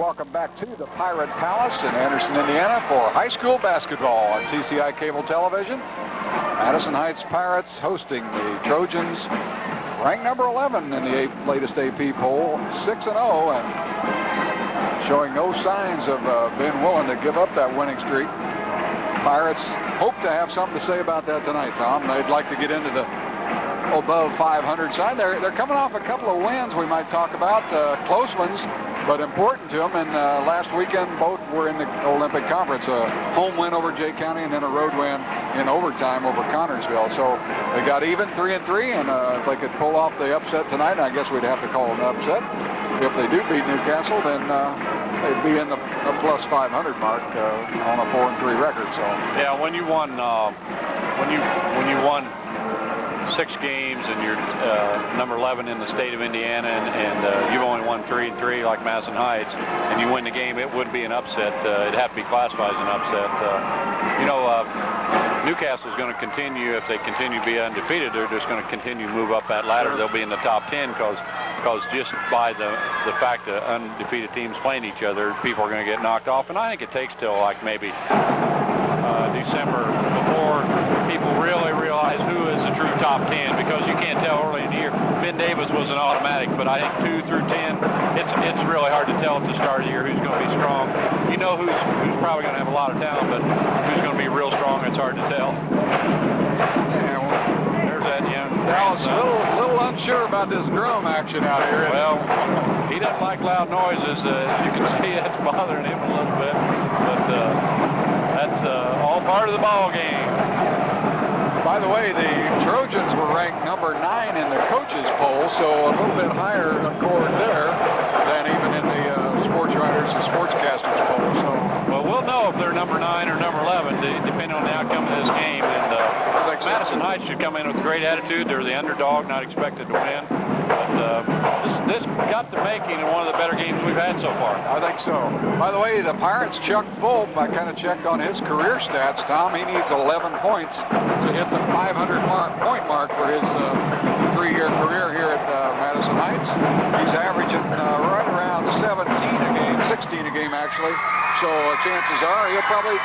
welcome back to the Pirate Palace in Anderson, Indiana for high school basketball on TCI Cable Television. Madison Heights Pirates hosting the Trojans, ranked number 11 in the latest AP poll, 6-0, and showing no signs of being willing to give up that winning streak. Pirates hope to have something to say about that tonight, Tom. They'd like to get into the above 500 side. They're coming off a couple of wins we might talk about, close ones, but important to them. And last weekend, both were in the Olympic Conference. A home win over Jay County and then a road win in overtime over Connorsville. So they got even 3-3, and if they could pull off the upset tonight, I guess we'd have to call it an upset. If they do beat Newcastle, then they'd be in the plus 500 mark on a 4-3 record. So yeah, when you won, when you won 6 games and you're number 11 in the state of Indiana, and you've only won 3-3 like Madison Heights, and you win the game, it would be an upset. It'd have to be classified as an upset. Newcastle's going to continue, if they continue to be undefeated, they're just going to continue to move up that ladder. Sure. They'll be in the top 10 because just by the fact that undefeated teams playing each other, people are going to get knocked off. And I think it takes till like maybe December before people really realize who is the true top 10, because you can't tell early in the year. Ben Davis was an automatic, but I think 2 through 10, it's really hard to tell at the start of the year who's going to be strong. You know who's probably going to have a lot of talent, but who's going to be real strong, it's hard to tell. Yeah, well, there's that young Dallas, a little unsure about this drum action out here. Well, he doesn't like loud noises. You can see that's bothering him a little bit, but that's all part of the ball game. By the way, the Trojans were ranked number 9 in the coaches poll, so a little bit higher accord there than even in the sports writers and sportscasters poll. So, well, we'll know if they're number 9 or number 11, depending on the outcome of this game. And Madison Heights should come in with a great attitude. They're the underdog, not expected to win. But this got the making of one of the better games we've had so far. I think so. By the way, the Pirates' Chuck Fulp, I kind of checked on his career stats, Tom. He needs 11 points to hit the 500-point mark for his 3-year career here at Madison Heights. He's averaging right around 17 a game, 16 a game actually. So chances are he'll probably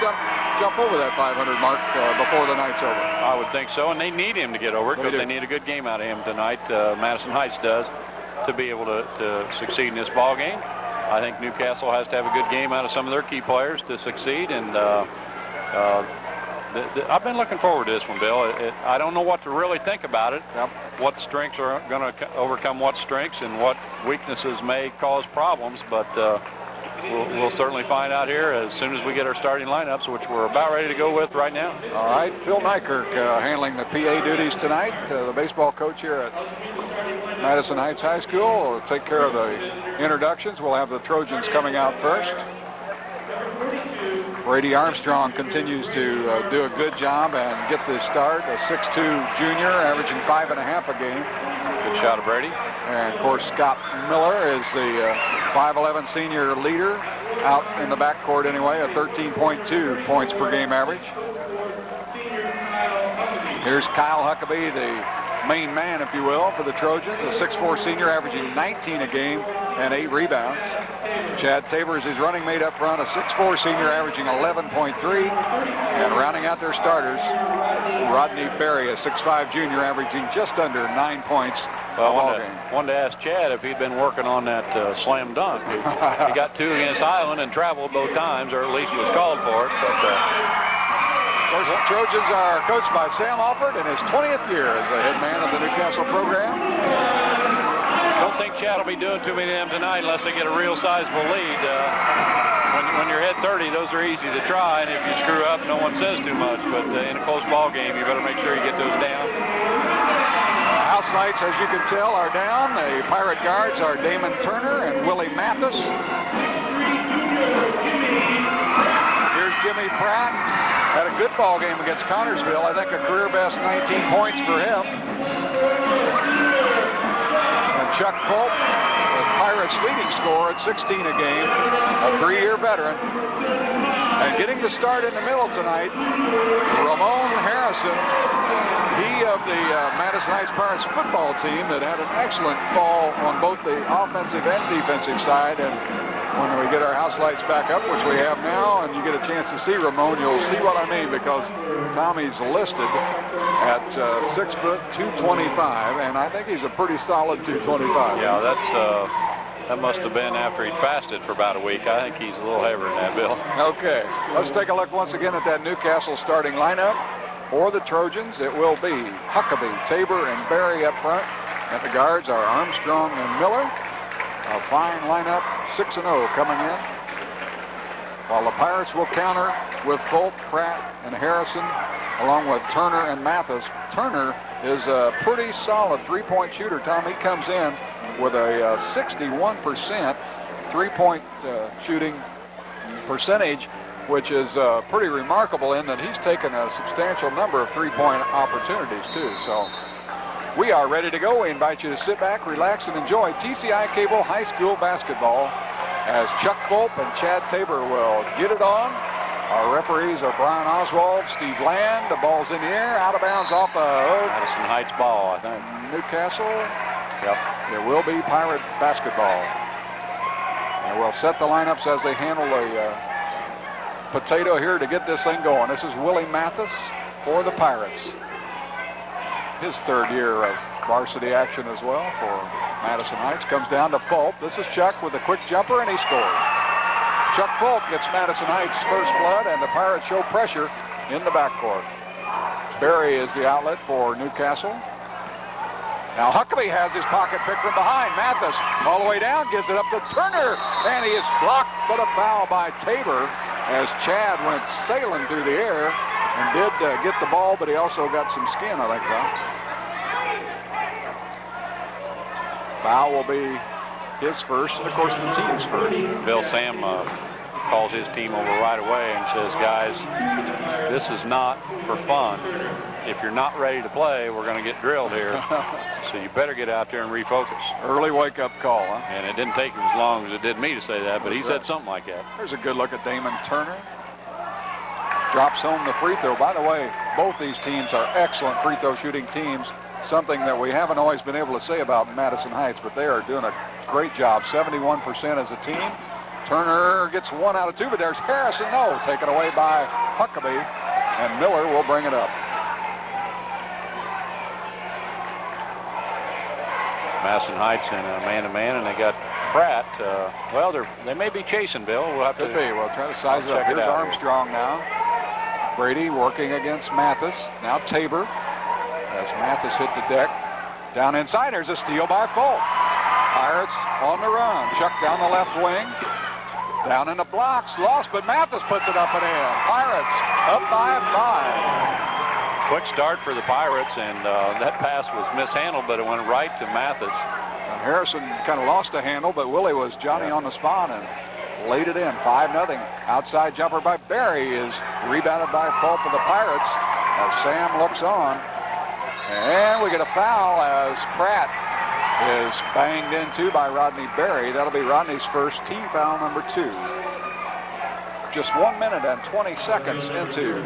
jump over that 500 mark before the night's over. I would think so, and they need him to get over it because they need a good game out of him tonight. Madison Heights does, to be able to succeed in this ball game. I think Newcastle has to have a good game out of some of their key players to succeed, and I've been looking forward to this one, Bill. I don't know what to really think about it. Yep. What strengths are going to overcome what strengths, and what weaknesses may cause problems, but we'll certainly find out here as soon as we get our starting lineups, which we're about ready to go with right now. All right, Phil Nykirk handling the PA duties tonight, the baseball coach here at Madison Heights High School. Will take care of the introductions. We'll have the Trojans coming out first. Brady Armstrong continues to do a good job and get the start. A 6'2 junior, averaging 5.5 a game. Good shot of Brady. And of course, Scott Miller is the 5'11 senior leader out in the backcourt anyway, a 13.2 points per game average. Here's Kyle Huckabee, the main man, if you will, for the Trojans, a 6'4 senior averaging 19 a game and 8 rebounds. Chad Tabor is his running mate up front, a 6'4 senior averaging 11.3. And rounding out their starters, Rodney Berry, a 6'5 junior averaging just under 9 points. Well, I wanted to ask Chad if he'd been working on that slam dunk. He got 2 against Highland and traveled both times, or at least he was called for it. But, of course, the Trojans are coached by Sam Alford in his 20th year as the head man of the Newcastle program. Don't think Chad will be doing too many of them tonight unless they get a real sizable lead. When you're head 30, those are easy to try, and if you screw up, no one says too much. But in a close ball game, you better make sure you get those down. House lights, as you can tell, are down. The Pirate guards are Damon Turner and Willie Mathis. Here's Jimmy Pratt. Had a good ball game against Connorsville. I think a career best 19 points for him. And Chuck Fulp, a Pirates' leading scorer at 16 a game, a 3-year veteran. And getting the start in the middle tonight, Ramon Harrison, he of the Madison Heights Pirates football team that had an excellent fall on both the offensive and defensive side. And when we get our house lights back up, which we have now, and you get a chance to see Ramon, you'll see what I mean, because Tommy's listed at 6 foot 225, and I think he's a pretty solid 225. Yeah, that must have been after he'd fasted for about a week. I think he's a little heavier than that, Bill. Okay, let's take a look once again at that Newcastle starting lineup. For the Trojans, it will be Huckabee, Tabor, and Berry up front. At the guards are Armstrong and Miller. A fine lineup, 6-0 coming in. While the Pirates will counter with Fulp, Pratt, and Harrison, along with Turner and Mathis. Turner is a pretty solid three-point shooter, Tom. He comes in with a 61% three-point shooting percentage, which is pretty remarkable in that he's taken a substantial number of three-point opportunities, too. So we are ready to go. We invite you to sit back, relax, and enjoy TCI Cable High School basketball as Chuck Fulp and Chad Tabor will get it on. Our referees are Brian Oswald, Steve Land. The ball's in the air, out of bounds off Madison Heights ball, I think. Newcastle. Yep. It will be Pirate basketball. And we'll set the lineups as they handle the potato here to get this thing going. This is Willie Mathis for the Pirates. His 3rd year of varsity action as well for Madison Heights. Comes down to Fulp. This is Chuck with a quick jumper, and he scores. Chuck Fulp gets Madison Heights first blood, and the Pirates show pressure in the backcourt. Berry is the outlet for Newcastle. Now Huckabee has his pocket pick from behind. Mathis all the way down, gives it up to Turner, and he is blocked, but a foul by Tabor as Chad went sailing through the air and did get the ball, but he also got some skin, I think, Tom. Foul will be his first, and of course the team's first. Bill Sam calls his team over right away and says, guys, this is not for fun. If you're not ready to play, we're going to get drilled here. So you better get out there and refocus. Early wake-up call, huh? And it didn't take him as long as it did me to say that, but he said something like that. There's a good look at Damon Turner. Drops home the free throw. By the way, both these teams are excellent free throw shooting teams, something that we haven't always been able to say about Madison Heights, but they are doing a great job. 71% as a team. Turner gets 1 out of 2, but there's Harrison. No, taken away by Huckabee, and Miller will bring it up. Madison Heights in a man-to-man, and they got Pratt. Well, they may be chasing, Bill. We'll have Could be. We'll try to size it up. Here's Armstrong now. Brady working against Mathis. Now Tabor as Mathis hit the deck. Down inside, there's a steal by Fulp. Pirates on the run. Chuck down the left wing. Down in the blocks. Lost, but Mathis puts it up and in. Pirates up by 5. Quick start for the Pirates, and that pass was mishandled, but it went right to Mathis. Harrison kind of lost the handle, but Willie was Johnny on the spot and laid it in. 5-0. Outside jumper by Berry is rebounded by Fulp of the Pirates as Sam looks on. And we get a foul as Pratt is banged into by Rodney Berry. That'll be Rodney's first team foul, number 2. Just 1 minute and 20 seconds into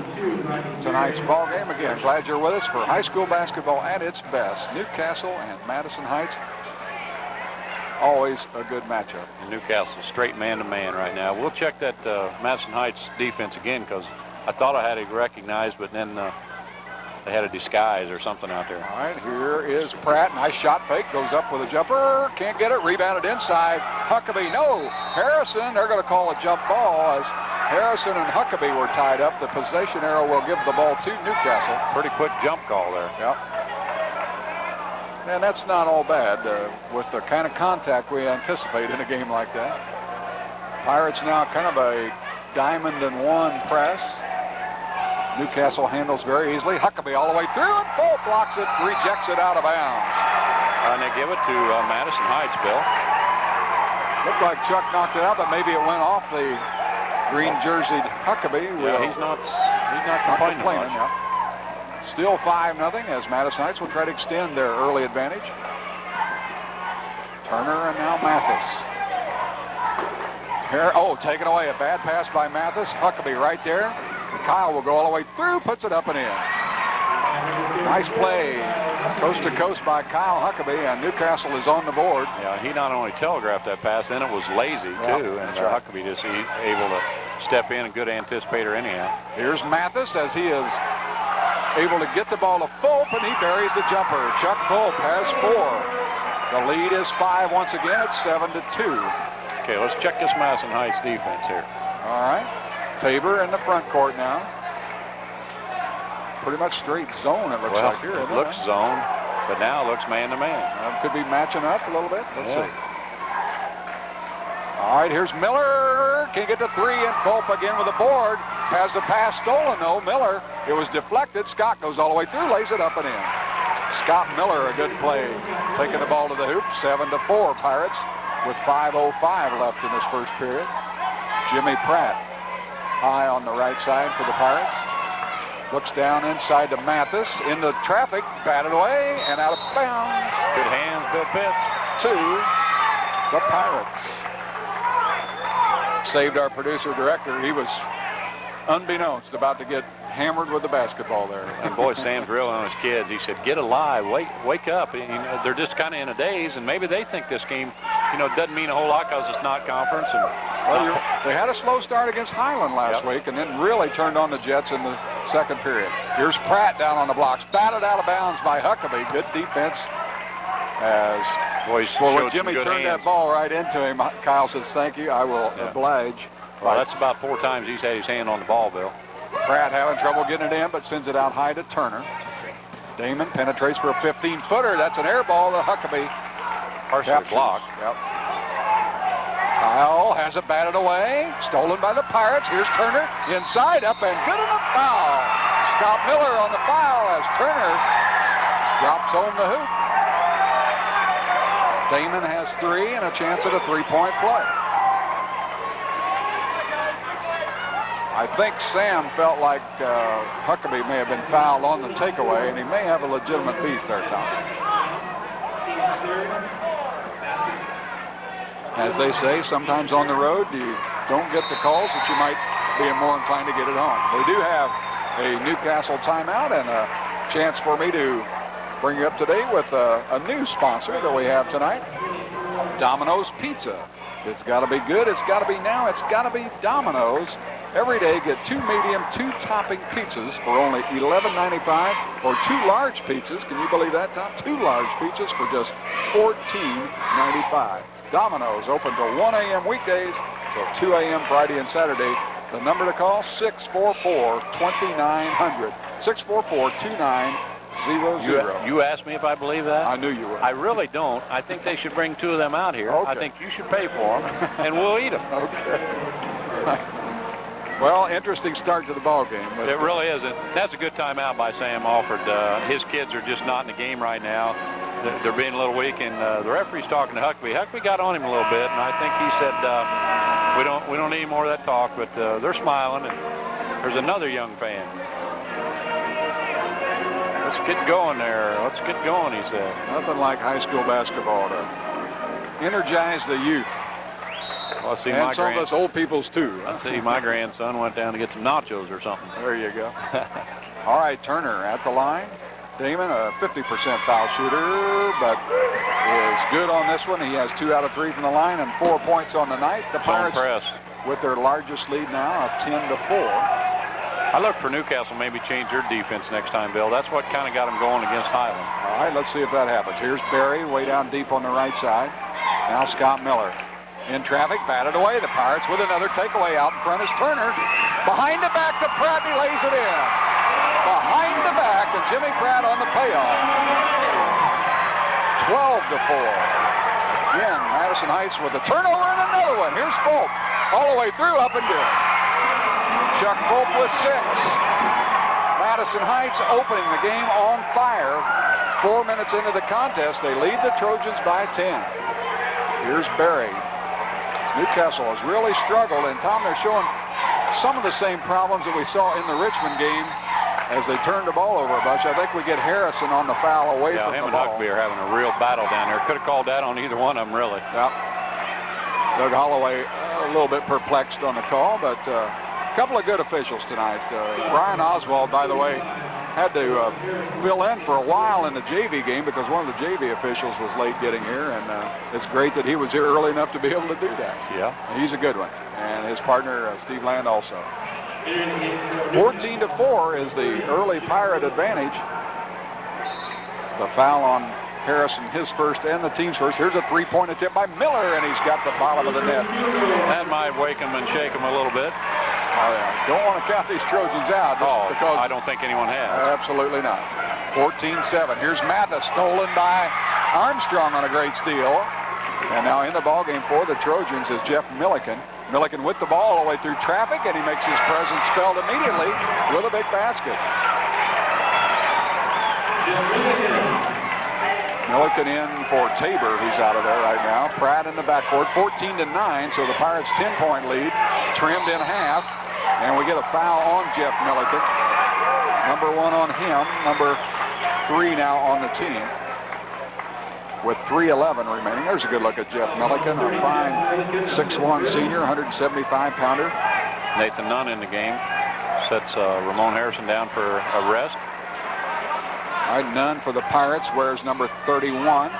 tonight's ball game. Again, glad you're with us for high school basketball at its best. Newcastle and Madison Heights, always a good matchup. And Newcastle straight man-to-man right now. We'll check that Madison Heights defense again, because I thought I had it recognized, but then they had a disguise or something out there. All right, here is Pratt. Nice shot fake. Goes up with a jumper. Can't get it. Rebounded inside. Huckabee. No. Harrison. They're going to call a jump ball as Harrison and Huckabee were tied up. The possession arrow will give the ball to Newcastle. Pretty quick jump call there. Yep. And that's not all bad with the kind of contact we anticipate in a game like that. Pirates now kind of a diamond-and-one press. Newcastle handles very easily. Huckabee all the way through, and Fulp blocks it, rejects it out of bounds. And they give it to Madison Heights, Bill. Looked like Chuck knocked it out, but maybe it went off the green-jerseyed Huckabee. Yeah, he's not complaining much. Yeah. Still 5-0 as Madison Heights will try to extend their early advantage. Turner and now Mathis. Here, oh, taken away. A bad pass by Mathis. Huckabee right there. Kyle will go all the way through, puts it up and in. Nice play, coast to coast by Kyle Huckabee, and Newcastle is on the board. Yeah, he not only telegraphed that pass, then it was lazy too, and right. Huckabee just able to step in, a good anticipator anyhow. Here's Mathis as he is able to get the ball to Fulp, and he buries the jumper. Chuck Fulp has 4. The lead is 5 once again. It's 7-2. Okay, let's check this Madison Heights defense here. All right. Tabor in the front court now. Pretty much straight zone, it looks like here. It looks zone, but now it looks man-to-man. Could be matching up a little bit. Let's see. All right, here's Miller. Can get to 3, and Fulp again with the board. Has the pass stolen, though. Miller, it was deflected. Scott goes all the way through, lays it up and in. Scott Miller, a good play. Taking the ball to the hoop, 7-4 Pirates with 5:05 left in this first period. Jimmy Pratt high on the right side for the Pirates. Looks down inside to Mathis. Into traffic, batted away, and out of bounds. Good hands, Bill Pitts. To the Pirates. Saved our producer-director. He was, unbeknownst, about to get hammered with the basketball there. And boy, Sam's drilling on his kids. He said, get alive, wake up. You know, they're just kind of in a daze, and maybe they think this game, doesn't mean a whole lot because it's not conference. And well, they had a slow start against Highland last week, and then really turned on the Jets in the second period. Here's Pratt down on the blocks, batted out of bounds by Huckabee. Good defense. As when Jimmy turned that ball right into him, Kyle says, "Thank you, I will oblige." Well, that's about 4 times he's had his hand on the ball, Bill. Pratt having trouble getting it in, but sends it out high to Turner. Damon penetrates for a 15-footer. That's an air ball to Huckabee. Partially blocked. Yep. Kyle has it batted away. Stolen by the Pirates. Here's Turner. Inside, up and good, and a foul. Scott Miller on the foul as Turner drops home the hoop. Damon has 3 and a chance at a 3-point play. I think Sam felt like Huckabee may have been fouled on the takeaway, and he may have a legitimate beef there, Tom. As they say, sometimes on the road, you don't get the calls that you might be more inclined to get at home. We do have a Newcastle timeout and a chance for me to bring you up to date with a new sponsor that we have tonight, Domino's Pizza. It's got to be good. It's got to be now. It's got to be Domino's. Every day, get 2 medium, 2 topping pizzas for only $11.95, or 2 large pizzas. Can you believe that, Tom? 2 large pizzas for just $14.95. Domino's open till 1 a.m. weekdays till 2 a.m. Friday and Saturday. The number to call, 644-2900. 644-2900. You asked me if I believe that? I knew you would. I really don't. I think they should bring 2 of them out here. Okay. I think you should pay for them, and we'll eat them. Okay. Well, interesting start to the ball game. It really is. That's a good timeout by Sam Alford. His kids are just not in the game right now. They're being a little weak, and the referee's talking to Huckabee. Huckabee got on him a little bit, and I think he said, we don't need more of that talk, but they're smiling, and there's another young fan. Let's get going there. Let's get going, he said. Nothing like high school basketball to energize the youth. Well, see, and some of us old peoples, too. I see my grandson went down to get some nachos or something. There you go. All right, Turner at the line. Damon, a 50% foul shooter, but is good on this one. He has 2 out of 3 from the line and 4 points on the night. The Pirates with their largest lead now of 10-4. I look for Newcastle maybe change their defense next time, Bill. That's what kind of got them going against Highland. All right, let's see if that happens. Here's Barry way down deep on the right side. Now Scott Miller. In traffic, batted away. The Pirates with another takeaway out in front is Turner. Behind the back to Pratt, he lays it in. Behind the back, and Jimmy Pratt on the payoff. 12-4. Again, Madison Heights with a turnover and another one. Here's Fulp. All the way through, up and good. Chuck Fulp with 6. Madison Heights opening the game on fire. 4 minutes into the contest, they lead the Trojans by 10. Here's Barry. Newcastle has really struggled, and Tom, they're showing some of the same problems that we saw in the Richmond game as they turn the ball over a bunch. I think we get Harrison on the foul away from the ball. Yeah, him and Huckabee are having a real battle down there. Could have called that on either one of them, really. Yep. Doug Holloway a little bit perplexed on the call, but a couple of good officials tonight. Brian Oswald, by the way, had to fill in for a while in the JV game because one of the JV officials was late getting here, and it's great that he was here early enough to be able to do that. Yeah. He's a good one, and his partner, Steve Land, also. 14-4 is the early Pirate advantage. The foul on Harrison, his first and the team's first. Here's a three-point attempt by Miller, and he's got the bottom of the net. That might wake him and shake him a little bit. Oh, yeah. Don't want to count these Trojans out just because. I don't think anyone has. Absolutely not. 14-7. Here's Mathis, stolen by Armstrong on a great steal. And now in the ballgame for the Trojans is Jeff Milliken. Milliken with the ball all the way through traffic, and he makes his presence felt immediately with a big basket. Milliken in for Tabor, who's out of there right now. Pratt in the backcourt, 14-9, so the Pirates' 10-point lead trimmed in half. And we get a foul on Jeff Milliken. Number 1 on him, number 3 now on the team. With 3:11 remaining. There's a good look at Jeff Milliken, a fine 6'1 senior, 175-pounder. Nathan Nunn in the game. Sets Ramon Harrison down for a rest. All right, Nunn for the Pirates, wears number 31.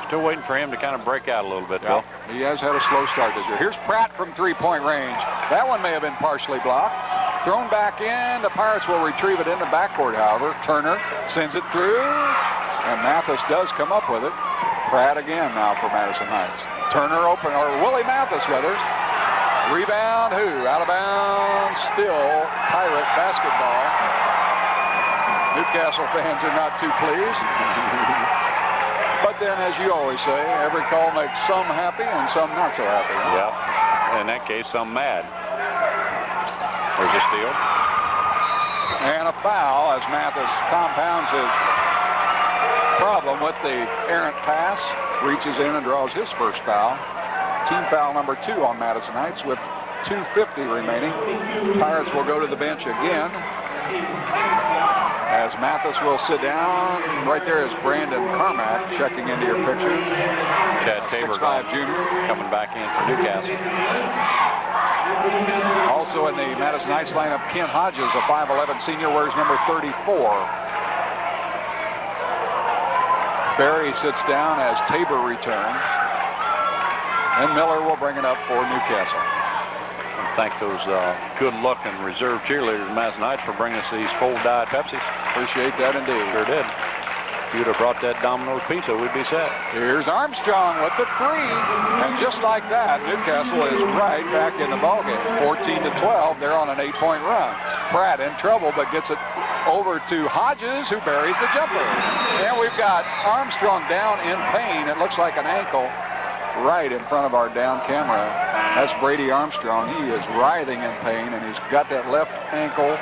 Still waiting for him to kind of break out a little bit, though. He has had a slow start this year. Here's Pratt from three-point range. That one may have been partially blocked. Thrown back in. The Pirates will retrieve it in the backcourt, however. Turner sends it through, and Mathis does come up with it. Pratt again now for Madison Heights. Turner open, or Willie Mathis, rather. Rebound, who? Out of bounds, still Pirate basketball. Newcastle fans are not too pleased. But then, as you always say, every call makes some happy and some not so happy. Yeah. In that case, some mad. There's a steal. And a foul as Mathis compounds his problem with the errant pass. Reaches in and draws his first foul. Team foul number 2 on Madison Heights with 2:50 remaining. Pirates will go to the bench again. As Mathis will sit down. Right there is Brandon Carmack checking into your picture. Chad Tabor, 6'5" junior. coming back in for Newcastle. Also in the Madison Heights lineup, Ken Hodges, a 5'11 senior, wears number 34. Barry sits down as Tabor returns. And Miller will bring it up for Newcastle. Thank those good-looking reserve cheerleaders in Madison Heights for bringing us these full Diet Pepsis. Appreciate that indeed. Sure did. If you'd have brought that Domino's pizza, we'd be set. Here's Armstrong with the 3. And just like that, Newcastle is right back in the ballgame. 14-12, they're on an 8-point run. Pratt in trouble, but gets it over to Hodges, who buries the jumper. And we've got Armstrong down in pain. It looks like an ankle right in front of our down camera. That's Brady Armstrong. He is writhing in pain, and he's got that left ankle.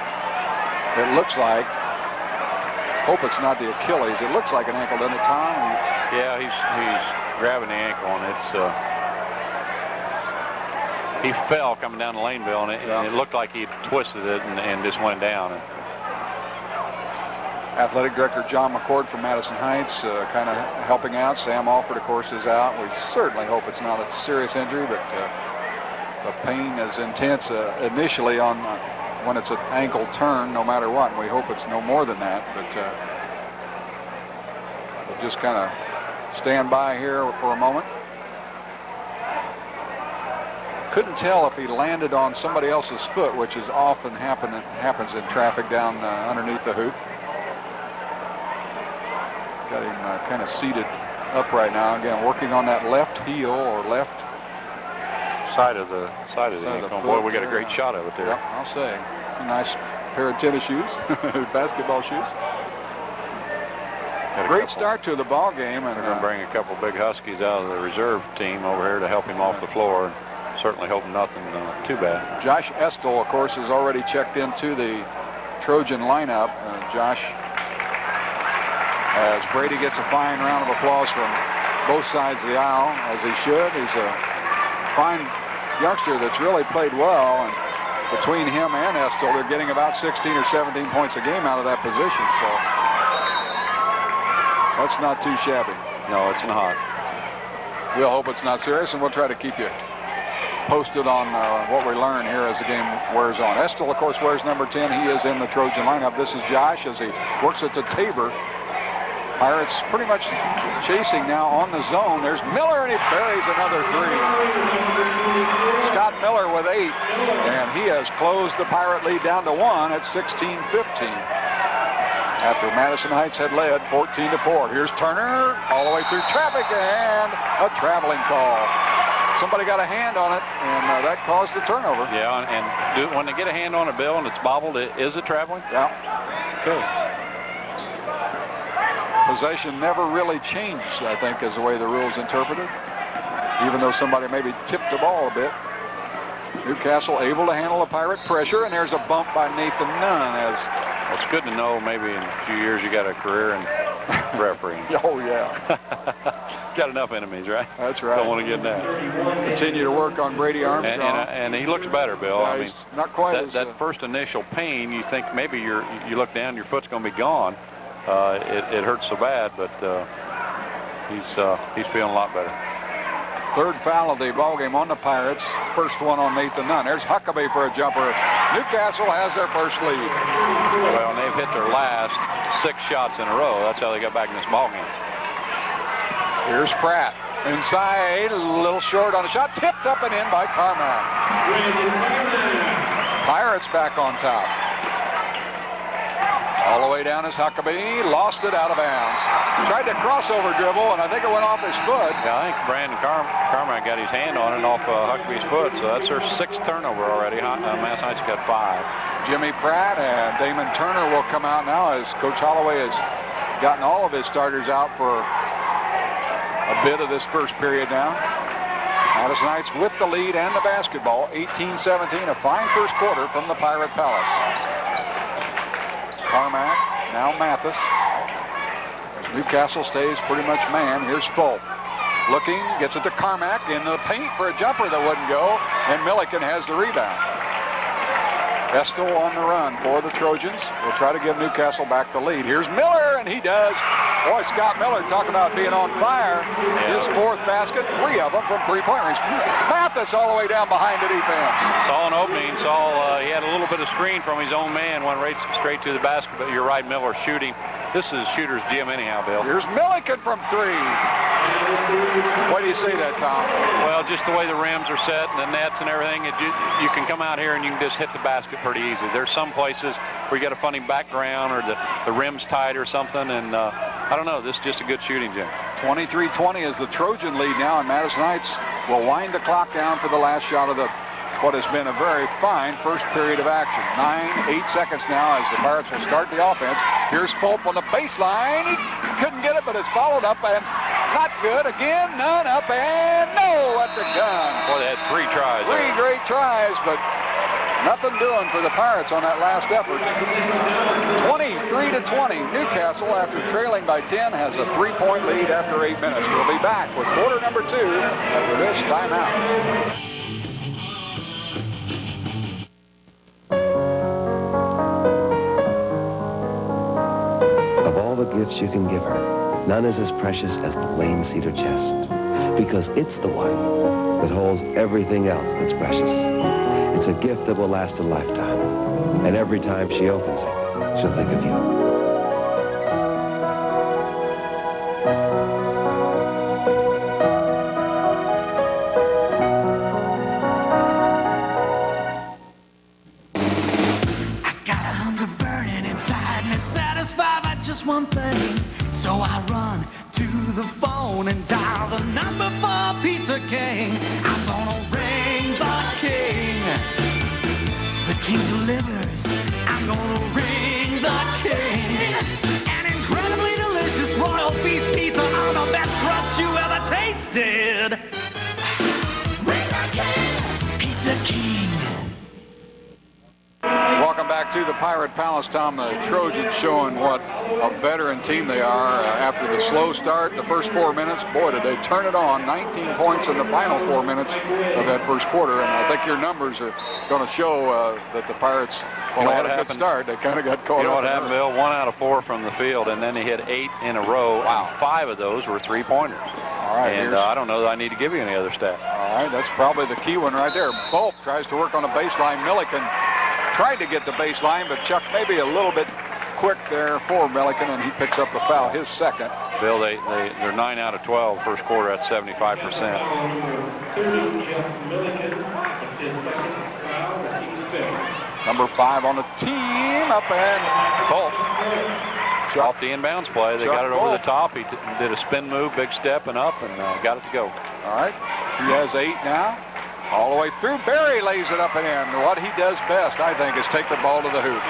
It looks like, hope it's not the Achilles. It looks like an ankle, doesn't it, Tom? Yeah, he's grabbing the ankle, and it's he fell coming down to Laneville, and it looked like he twisted it and just went down. Athletic Director John McCord from Madison Heights kind of helping out. Sam Alford, of course, is out. We certainly hope it's not a serious injury, but the pain is intense initially on when it's an ankle turn, no matter what. We hope it's no more than that, but we'll just kind of stand by here for a moment. Couldn't tell if he landed on somebody else's foot, which is often happens in traffic down underneath the hoop. Got him kind of seated up right now. Again, working on that left heel or left side of the ankle. Boy, we got a great shot of it there. Yep, I'll say. A nice pair of tennis shoes, basketball shoes. Great start to the ball game, and we're going to bring a couple big Huskies out of the reserve team over here to help him off the floor. Certainly hope nothing too bad. Josh Estel, of course, has already checked into the Trojan lineup. Josh, as Brady gets a fine round of applause from both sides of the aisle, as he should. He's a fine youngster that's really played well. And between him and Estill, they're getting about 16 or 17 points a game out of that position. So that's not too shabby. No, it's not. We'll hope it's not serious, and we'll try to keep you posted on what we learn here as the game wears on. Estill, of course, wears number 10. He is in the Trojan lineup. This is Josh as he works it to Tabor. Pirates pretty much chasing now on the zone. There's Miller, and he buries another three. Scott Miller with 8, and he has closed the Pirate lead down to 1 at 16-15. After Madison Heights had led 14-4. Here's Turner all the way through traffic, and a traveling call. Somebody got a hand on it, and that caused the turnover. Yeah, and when they get a hand on a Bill and it's bobbled, is it traveling? Yeah. Good. Possession never really changed, I think, is the way the rules interpreted, even though somebody maybe tipped the ball a bit. Newcastle able to handle the Pirate pressure, and there's a bump by Nathan Nunn. As well, it's good to know maybe in a few years you got a career in refereeing. Oh, yeah. Got enough enemies, right? That's right. Don't want to get in that. Continue to work on Brady Armstrong. And he looks better, Bill. Yeah, I mean, not quite that first initial pain, you think maybe you look down, your foot's going to be gone. It hurts so bad, but he's feeling a lot better. Third foul of the ball game on the Pirates. First one on Nathan Nunn. There's Huckabee for a jumper. Newcastle has their first lead. Well, and they've hit their last 6 shots in a row. That's how they got back in this ball game. Here's Pratt. Inside, a little short on the shot. Tipped up and in by Carmack. Pirates back on top. All the way down is Huckabee. Lost it out of bounds. Tried to crossover dribble, and I think it went off his foot. Yeah, I think Brandon Carmack got his hand on it off Huckabee's foot, so that's their 6th turnover already. Madison Heights got 5. Jimmy Pratt and Damon Turner will come out now as Coach Holloway has gotten all of his starters out for a bit of this first period now. Madison Heights with the lead and the basketball. 18-17, a fine first quarter from the Pirate Palace. Carmack, now Mathis. As Newcastle stays pretty much man. Here's Fulp. Looking, gets it to Carmack in the paint for a jumper that wouldn't go, and Milliken has the rebound. Estill on the run for the Trojans. We'll try to give Newcastle back the lead. Here's Miller, and he does. Boy, Scott Miller, talk about being on fire. His 4th basket, 3 of them from three-point range. Mathis all the way down behind the defense. Saw an opening. He had a little bit of screen from his own man, went right straight to the basket. But you're right, Miller shooting. This is shooter's gym anyhow, Bill. Here's Milliken from 3. Why do you say that, Tom? Well, just the way the rims are set and the nets and everything, you can come out here and you can just hit the basket pretty easy. There's some places where you got a funny background or the rim's tight or something, and I don't know. This is just a good shooting gym. 23-20 is the Trojan lead now, and Madison Heights will wind the clock down for the last shot of what has been a very fine first period of action. 8 seconds now as the Pirates will start the offense. Here's Fulp on the baseline. He couldn't get it, but it's followed up and not good. Again, Nunn up and no at the gun. Boy, they had 3 tries. 3 great tries, but nothing doing for the Pirates on that last effort. 23-20. Newcastle, after trailing by 10, has a 3-point lead after 8 minutes. We'll be back with quarter number 2 after this timeout. Of all the gifts you can give her, none is as precious as the Lane Cedar chest, because it's the one that holds everything else that's precious. It's a gift that will last a lifetime, and every time she opens it, she'll think of you. One thing, so I run to the phone and dial the number for Pizza King. I'm gonna ring the king. The king delivers. I'm gonna ring the king. An incredibly delicious royal beef pizza on the best crust you ever tasted. Ring the king. Pizza King. Welcome back to to the Pirate Palace, Tom. The Trojans showing what a veteran team they are. After the slow start, the first 4 minutes, boy, did they turn it on. 19 points in the final 4 minutes of that first quarter. And I think your numbers are going to show that the Pirates, well, they had a good start. They kind of got caught up. You know what happened, Bill? 1 out of 4 from the field, and then they hit 8 in a row. Wow. 5 of those were three-pointers. All right, and I don't know that I need to give you any other stat. All right, that's probably the key one right there. Bulk tries to work on the baseline. Milliken tried to get the baseline, but Chuck maybe a little bit quick there for Milliken, and he picks up the foul, his second. Bill, they're 9 out of 12 first quarter at 75%. Number 5 on the team, up and Bulk. Off the inbounds play, they got it over the top. He did a spin move, big step and up, and got it to go. All right, he has 8 now. All the way through, Barry lays it up and in. What he does best, I think, is take the ball to the hoop.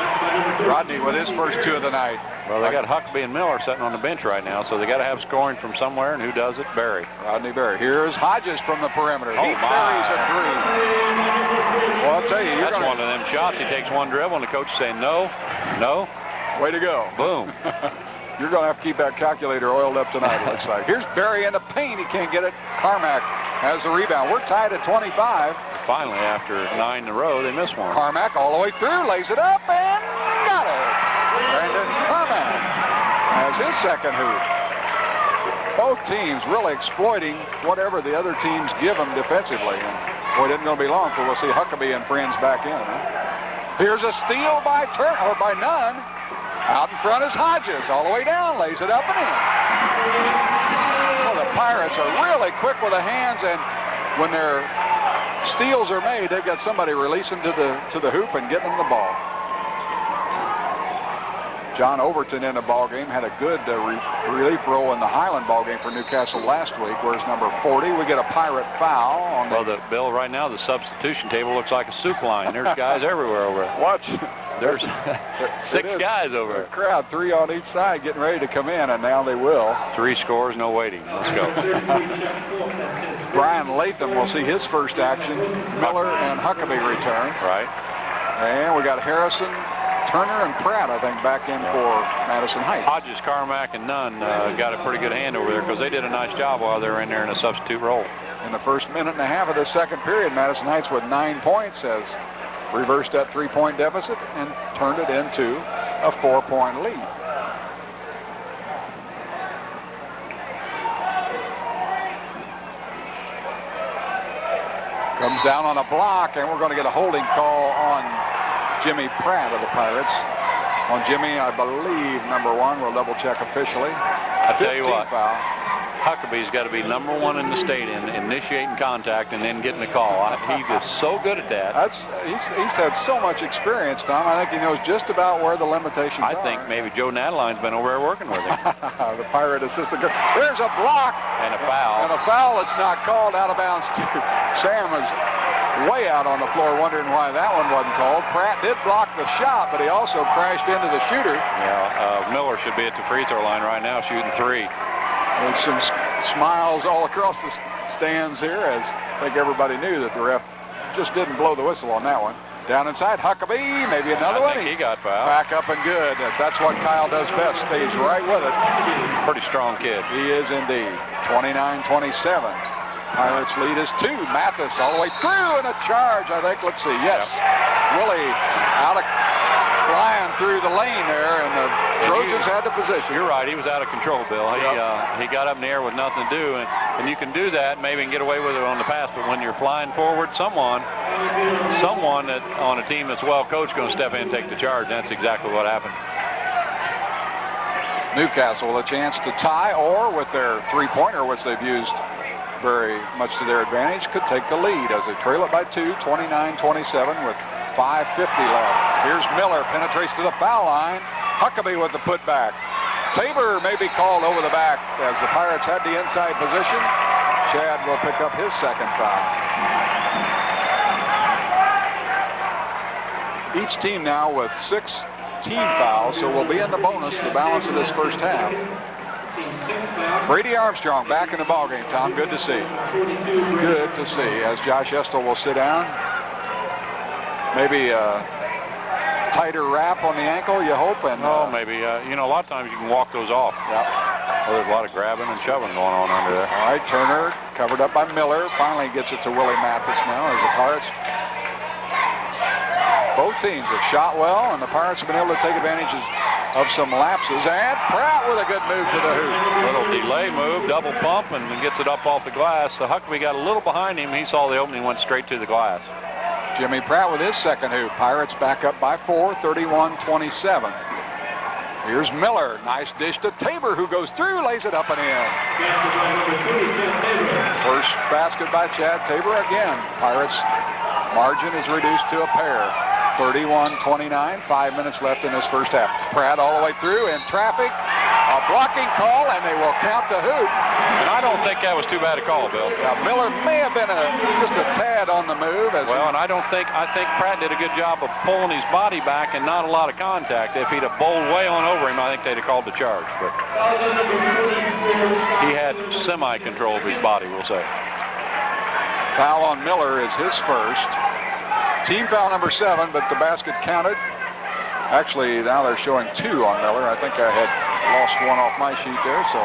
Rodney with his first 2 of the night. Well, they got Huckabee and Miller sitting on the bench right now, so they got to have scoring from somewhere, and who does it? Barry. Rodney Barry. Here's Hodges from the perimeter. He buries a 3. Well, I'll tell you, that's one of them shots. He takes one dribble, and the coach is saying, no, no. Way to go. Boom. You're going to have to keep that calculator oiled up tonight, it looks like. Here's Barry in the paint. He can't get it. Carmack has the rebound. We're tied at 25. Finally, after 9 in a row, they miss one. Carmack all the way through, lays it up, and got it. Brandon Carmack has his second hoop. Both teams really exploiting whatever the other teams give them defensively. And boy, it isn't going to be long before we'll see Huckabee and friends back in. Huh? Here's a steal by Nunn. Out in front is Hodges, all the way down, lays it up and in. Well, the Pirates are really quick with the hands, and when their steals are made, they've got somebody releasing to the hoop and getting them the ball. John Overton in the ball game had a good relief role in the Highland ball game for Newcastle last week. Where's number 40? We get a Pirate foul on the... Well, Bill, right now the substitution table looks like a soup line. There's guys everywhere over there. Watch. There's 6 guys over there. Crowd, 3 on each side, getting ready to come in, and now they will. 3 scores, no waiting. Let's go. Brian Latham will see his first action. Miller and Huckabee return. Right. And we got Harrison, Turner, and Pratt, I think, back in for Madison Heights. Hodges, Carmack, and Nunn got a pretty good hand over there because they did a nice job while they were in there in a substitute role. In the first minute and a half of the second period, Madison Heights with 9 points has reversed that 3-point deficit and turned it into a 4-point lead. Comes down on a block, and we're going to get a holding call on Jimmy Pratt of the Pirates. On Jimmy, I believe, number 1. We'll double check officially. I tell you what, foul. Huckabee's got to be number 1 in the state in initiating contact and then getting the call. He's just so good at that. He's had so much experience, Tom. I think he knows just about where the limitations are. I think maybe Joe Nadeline's been over there working with him. The Pirate assistant. There's a block. And a foul. And a foul that's not called, out of bounds. Sam is way out on the floor wondering why that one wasn't called. Pratt did block the shot, but he also crashed into the shooter. Yeah, Miller should be at the free throw line right now shooting 3. There's some smiles all across the stands here, as I think everybody knew that the ref just didn't blow the whistle on that one. Down inside, Huckabee, maybe another one. He got fouled. Back up and good. That's what Kyle does best, stays right with it. Pretty strong kid. He is indeed. 29-27. Pirates lead is 2. Mathis all the way through and a charge, I think. Let's see. Yes. Yep. Willie out of flying through the lane there, and the Trojans had the position. You're right. He was out of control, Bill. He got up in the air with nothing to do, and you can do that maybe and get away with it on the pass, but when you're flying forward, someone that on a team that's well coached going to step in and take the charge. And that's exactly what happened. Newcastle with a chance to tie, or with their 3-pointer, which they've used very much to their advantage, could take the lead as they trail it by 2, 29-27 with 5:50 left. Here's Miller, penetrates to the foul line. Huckabee with the putback. Tabor may be called over the back as the Pirates had the inside position. Chad will pick up his second foul. Each team now with 6 team fouls, so we'll be in the bonus the balance of this first half. Brady Armstrong back in the ballgame, Tom. Good to see. Good to see as Josh Estel will sit down. Maybe tighter wrap on the ankle, you hope? And maybe. You know, a lot of times you can walk those off. Yep. Well, there's a lot of grabbing and shoving going on under there. All right, Turner covered up by Miller. Finally gets it to Willie Mathis now as the Pirates. Both teams have shot well, and the Pirates have been able to take advantage of some lapses. And Pratt with a good move to the hoop. Little delay move, double pump, and gets it up off the glass. So Huckabee got a little behind him. He saw the opening, went straight to the glass. Jimmy Pratt with his second hoop. Pirates back up by 4, 31-27. Here's Miller. Nice dish to Tabor, who goes through, lays it up and in. First basket by Chad Tabor again. Pirates margin is reduced to a pair. 31-29, 5 minutes left in this first half. Pratt all the way through in traffic. A blocking call, and they will count to hoop. And I don't think that was too bad a call, Bill. Yeah, Miller may have been just a tad on the move. And I think Pratt did a good job of pulling his body back and not a lot of contact. If he'd have bowled way on over him, I think they'd have called the charge. But he had semi-control of his body, we'll say. Foul on Miller is his first. Team foul number 7, but the basket counted. Actually, now they're showing 2 on Miller. I think I had lost one off my sheet there, so.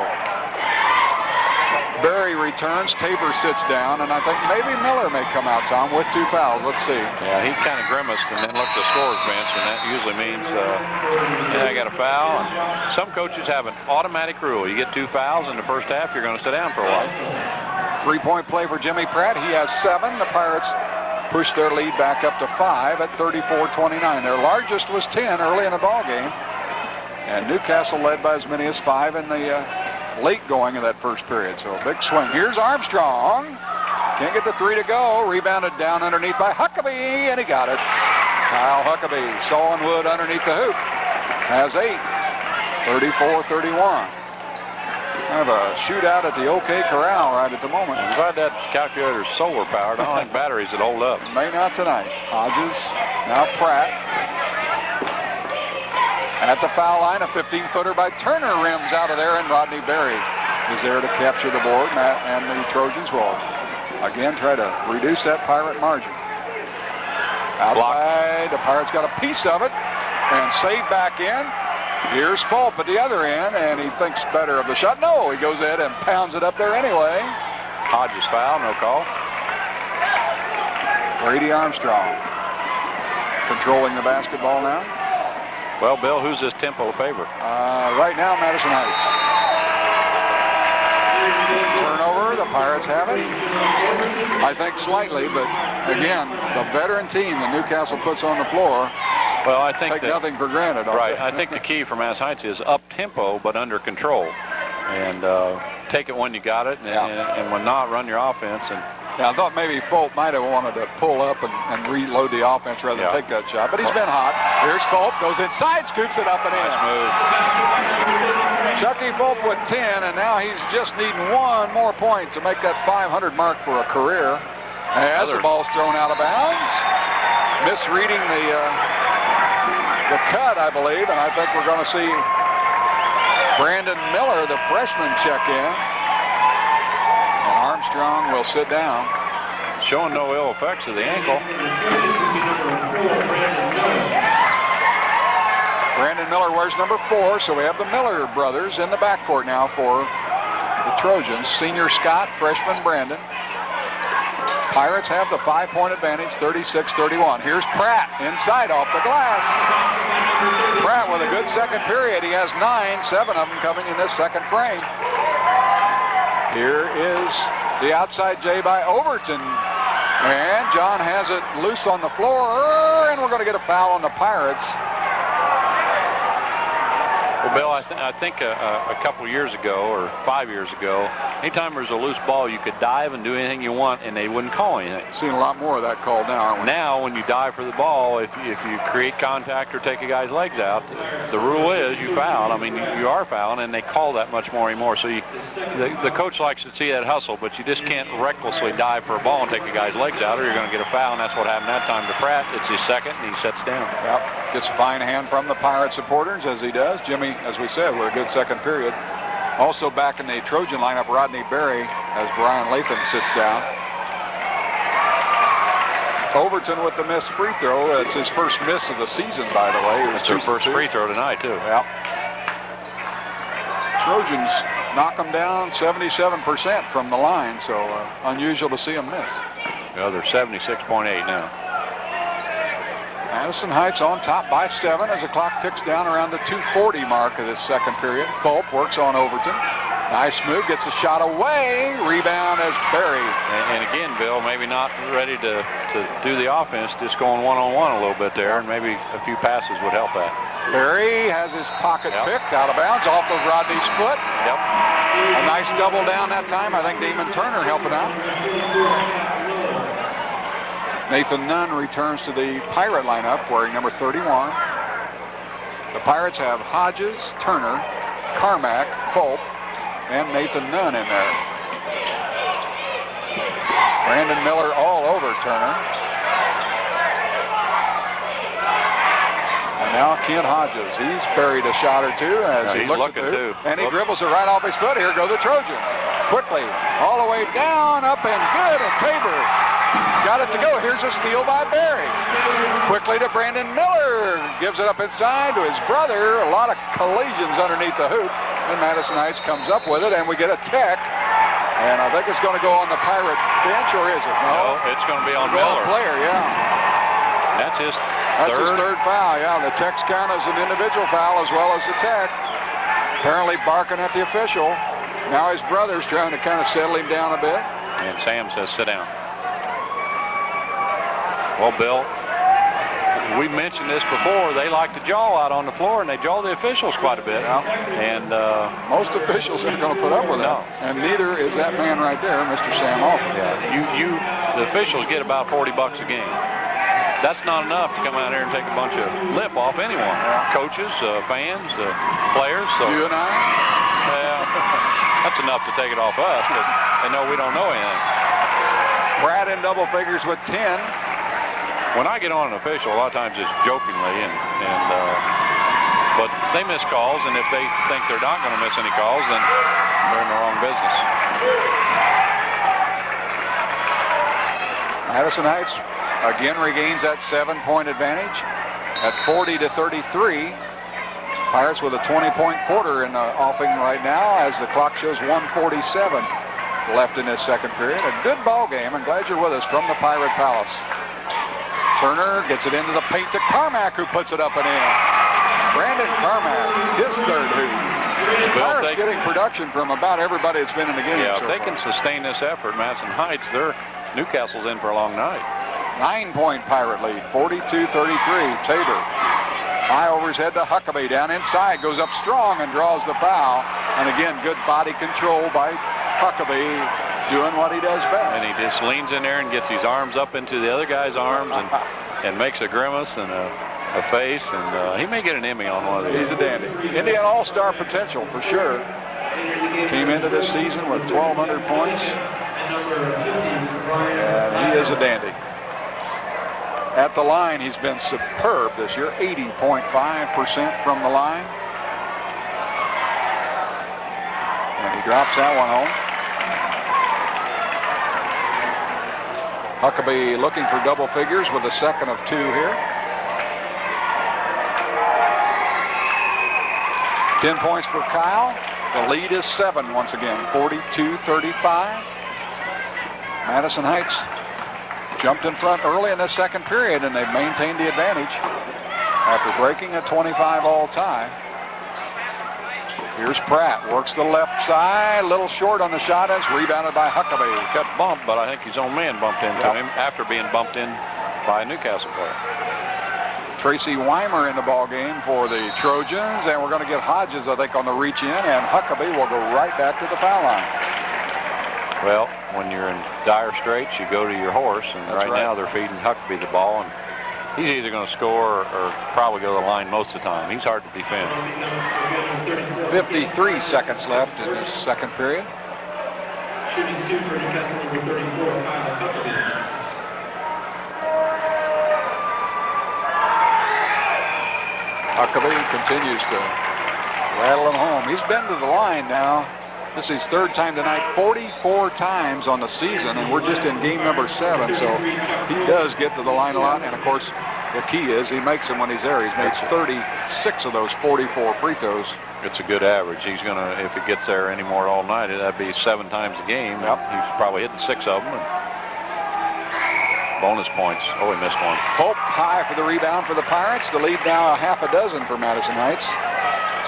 Berry returns, Tabor sits down, and I think maybe Miller may come out, Tom, with 2 fouls. Let's see. Yeah, he kind of grimaced and then looked at the scorer's bench, and that usually means, I got a foul. And some coaches have an automatic rule. You get 2 fouls in the first half, you're going to sit down for a while. 3-point play for Jimmy Pratt. He has 7. The Pirates push their lead back up to 5 at 34-29. Their largest was 10 early in the ball game, and Newcastle led by as many as 5 in the late going of that first period. So a big swing. Here's Armstrong. Can't get the 3 to go. Rebounded down underneath by Huckabee, and he got it. Kyle Huckabee, sawing wood underneath the hoop. Has 8. 34-31. I have a shootout at the OK Corral right at the moment. I'm glad that calculator's solar powered. I don't think batteries would hold up. May not tonight. Hodges, now Pratt. At the foul line, a 15-footer by Turner rims out of there, and Rodney Berry is there to capture the board, and the Trojans will again try to reduce that Pirate margin. Outside, the Pirates got a piece of it, and saved back in. Here's Fulp at the other end, and he thinks better of the shot. No, he goes ahead and pounds it up there anyway. Hodges foul, no call. Brady Armstrong controlling the basketball now. Well, Bill, who's this tempo favor? Right now, Madison Heights. Turnover, the Pirates have it. I think slightly, but again, the veteran team that Newcastle puts on the floor. Well, I think take nothing for granted. Right. I think the key for Madison Heights is up tempo, but under control, and take it when you got it, and when not, run your offense. And yeah, I thought maybe Fulp might have wanted to pull up and reload the offense rather than take that shot, but he's been hot. Here's Fulp, goes inside, scoops it up and in. Nice move. Chucky Fulp with 10, and now he's just needing 1 more point to make that 500 mark for a career. As the ball's thrown out of bounds, misreading the cut, I believe, and I think we're going to see Brandon Miller, the freshman, check in. And Armstrong will sit down. Showing no ill effects of the ankle. Brandon Miller wears number 4, so we have the Miller brothers in the backcourt now for the Trojans. Senior Scott, freshman Brandon. Pirates have the 5-point advantage, 36-31. Here's Pratt inside off the glass. Pratt with a good second period. He has 9, 7 of them coming in this second frame. Here is the outside J by Overton. And John has it loose on the floor, and we're going to get a foul on the Pirates. Well, Bill, I think a couple years ago, or 5 years ago, anytime there's a loose ball, you could dive and do anything you want, and they wouldn't call anything. Seen a lot more of that call now, aren't we? Now, when you dive for the ball, if you create contact or take a guy's legs out, the rule is you foul. I mean, you are fouling, and they call that much more anymore. So the coach likes to see that hustle, but you just can't recklessly dive for a ball and take a guy's legs out, or you're going to get a foul, and that's what happened that time to Pratt. It's his second, and he sets down. Yep. Gets a fine hand from the Pirate supporters, as he does. Jimmy, as we said, with a good second period. Also back in the Trojan lineup, Rodney Berry, as Brian Latham sits down. Overton with the missed free throw. It's his first miss of the season, by the way. It was That's their first free throw tonight, too. Yeah. Trojans knock them down 77% from the line, so unusual to see them miss. Well, they're 76.8 now. Madison Heights on top by 7 as the clock ticks down around the 2:40 mark of this second period. Fulp works on Overton. Nice move, gets a shot away. Rebound as Berry. And again, Bill, maybe not ready to do the offense, just going one-on-one a little bit there, and maybe a few passes would help that. Berry has his pocket picked out of bounds off of Rodney's foot. Yep. A nice double down that time. I think Damon Turner helping out. Nathan Nunn returns to the Pirate lineup wearing number 31. The Pirates have Hodges, Turner, Carmack, Fulp, and Nathan Nunn in there. Brandon Miller all over Turner. And now Kent Hodges. He's buried a shot or two as he looks at two. And he dribbles it right off his foot. Here go the Trojans. Quickly, all the way down, up and good. And Tabor got it to go. Here's a steal by Berry. Quickly to Brandon Miller. Gives it up inside to his brother. A lot of collisions underneath the hoop. And Madison Heights comes up with it, and we get a tech. And I think it's going to go on the Pirate bench, or is it? No, it's going to be on Miller. Player, yeah. That's his third foul, yeah. The tech's count as an individual foul as well as the tech. Apparently barking at the official. Now his brother's trying to kind of settle him down a bit. And Sam says, sit down. Well, Bill, we mentioned this before. They like to jaw out on the floor, and they jaw the officials quite a bit. Yeah. And most officials aren't going to put up with that. And neither is that man right there, Mr. Sam Alford. Yeah. The officials get about $40 a game. That's not enough to come out here and take a bunch of lip off anyone. Yeah. Coaches, fans, players. So you and I? That's enough to take it off us because they know we don't know anything. Brad in double figures with 10. When I get on an official, a lot of times it's jokingly, but they miss calls, and if they think they're not going to miss any calls, then they're in the wrong business. Madison Heights again regains that 7-point advantage at 40-33. Pirates with a 20-point quarter in the offing right now as the clock shows 1:47 left in this second period. A good ball game. I'm glad you're with us from the Pirate Palace. Turner gets it into the paint to Carmack, who puts it up and in. Brandon Carmack, his third hoop. Pirates getting production from about everybody that's been in the game. Yeah, if they can sustain this effort, Madison Heights, Newcastle's in for a long night. 9-point Pirate lead, 42-33. Tabor. High over his head to Huckabee. Down inside, goes up strong and draws the foul. And again, good body control by Huckabee, doing what he does best. And he just leans in there and gets his arms up into the other guy's arms and makes a grimace and a face. And he may get an Emmy on one of these. He's a dandy. Indiana All-Star potential for sure. Came into this season with 1,200 points. And he is a dandy. At the line, he's been superb this year, 80.5% from the line. And he drops that one home. Huckabee looking for double figures with a second of 2 here. 10 points for Kyle. The lead is 7 once again, 42-35. Madison Heights jumped in front early in the second period, and they've maintained the advantage after breaking a 25 all tie. Here's Pratt, works the left side, a little short on the shot, as rebounded by Huckabee. Got bumped, but I think his own man bumped into him after being bumped in by a Newcastle player. Tracy Weimer in the ball game for the Trojans, and we're going to get Hodges, I think, on the reach in, and Huckabee will go right back to the foul line. Well, when you're in dire straits, you go to your horse, and right now they're feeding Huckabee the ball, and he's either going to score or probably go to the line most of the time. He's hard to defend. 53 seconds left in this second period. Shooting 2 for Newcastle number 34, Kyle Huckabee. Huckabee continues to rattle him home. He's been to the line now This is his third time tonight, 44 times on the season, and we're just in game number 7, so he does get to the line a lot. And of course, the key is he makes them when he's there. He's made 36 of those 44 free throws. It's a good average. He's going to, if he gets there anymore all night, that'd be 7 times a game. Yep. He's probably hitting 6 of them. And bonus points. Oh, he missed one. Pope high for the rebound for the Pirates. The lead now a half a dozen for Madison Heights.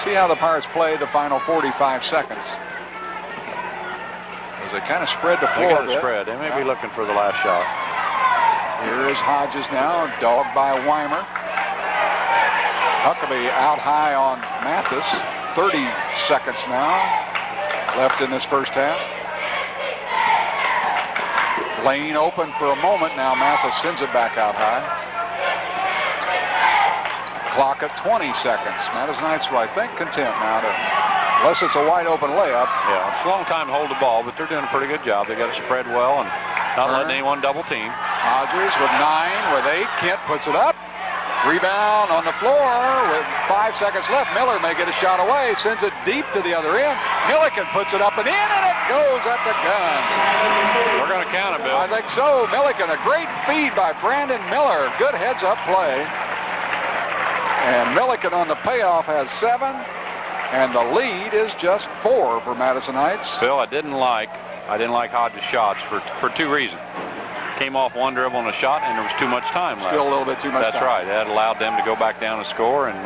See how the Pirates play the final 45 seconds. As they kind of spread the floor a bit. Spread. They may be looking for the last shot. Here is Hodges now, dogged by Weimer. Huckabee out high on Mathis. 30 seconds now left in this first half. Lane open for a moment. Now Mathis sends it back out high. Clock at 20 seconds. Madison Heights, I think, content now to, unless it's a wide open layup. Yeah, it's a long time to hold the ball, but they're doing a pretty good job. They got it spread well and not letting anyone double team. Hodges with 9, with 8. Kent puts it up. Rebound on the floor with 5 seconds left. Miller may get a shot away, sends it deep to the other end. Milliken puts it up and in, and it goes at the gun. We're going to count it, Bill. I think so. Milliken, a great feed by Brandon Miller. Good heads-up play. And Milliken on the payoff has 7, and the lead is just 4 for Madison Heights. Bill, I didn't like Hodges' shots for 2 reasons. Came off one dribble on a shot, and there was too much time left. Still a little bit too much time. That's right. That allowed them to go back down and score, and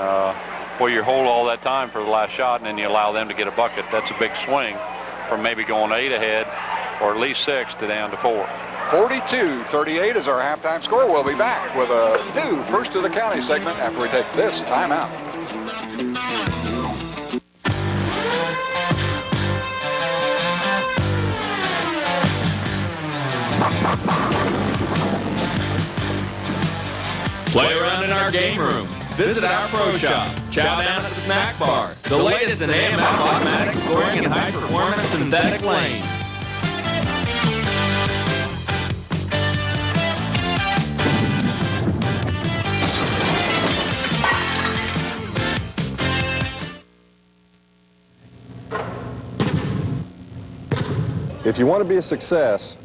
well, you hold all that time for the last shot, and then you allow them to get a bucket. That's a big swing from maybe going 8 ahead, or at least 6 to down to 4. 42-38 is our halftime score. We'll be back with a new First of the County segment after we take this timeout. Play around in our game room. Visit our pro shop. Chow down at the snack bar. The latest in AMF automatic scoring and high-performance synthetic lanes. If you want to be a success,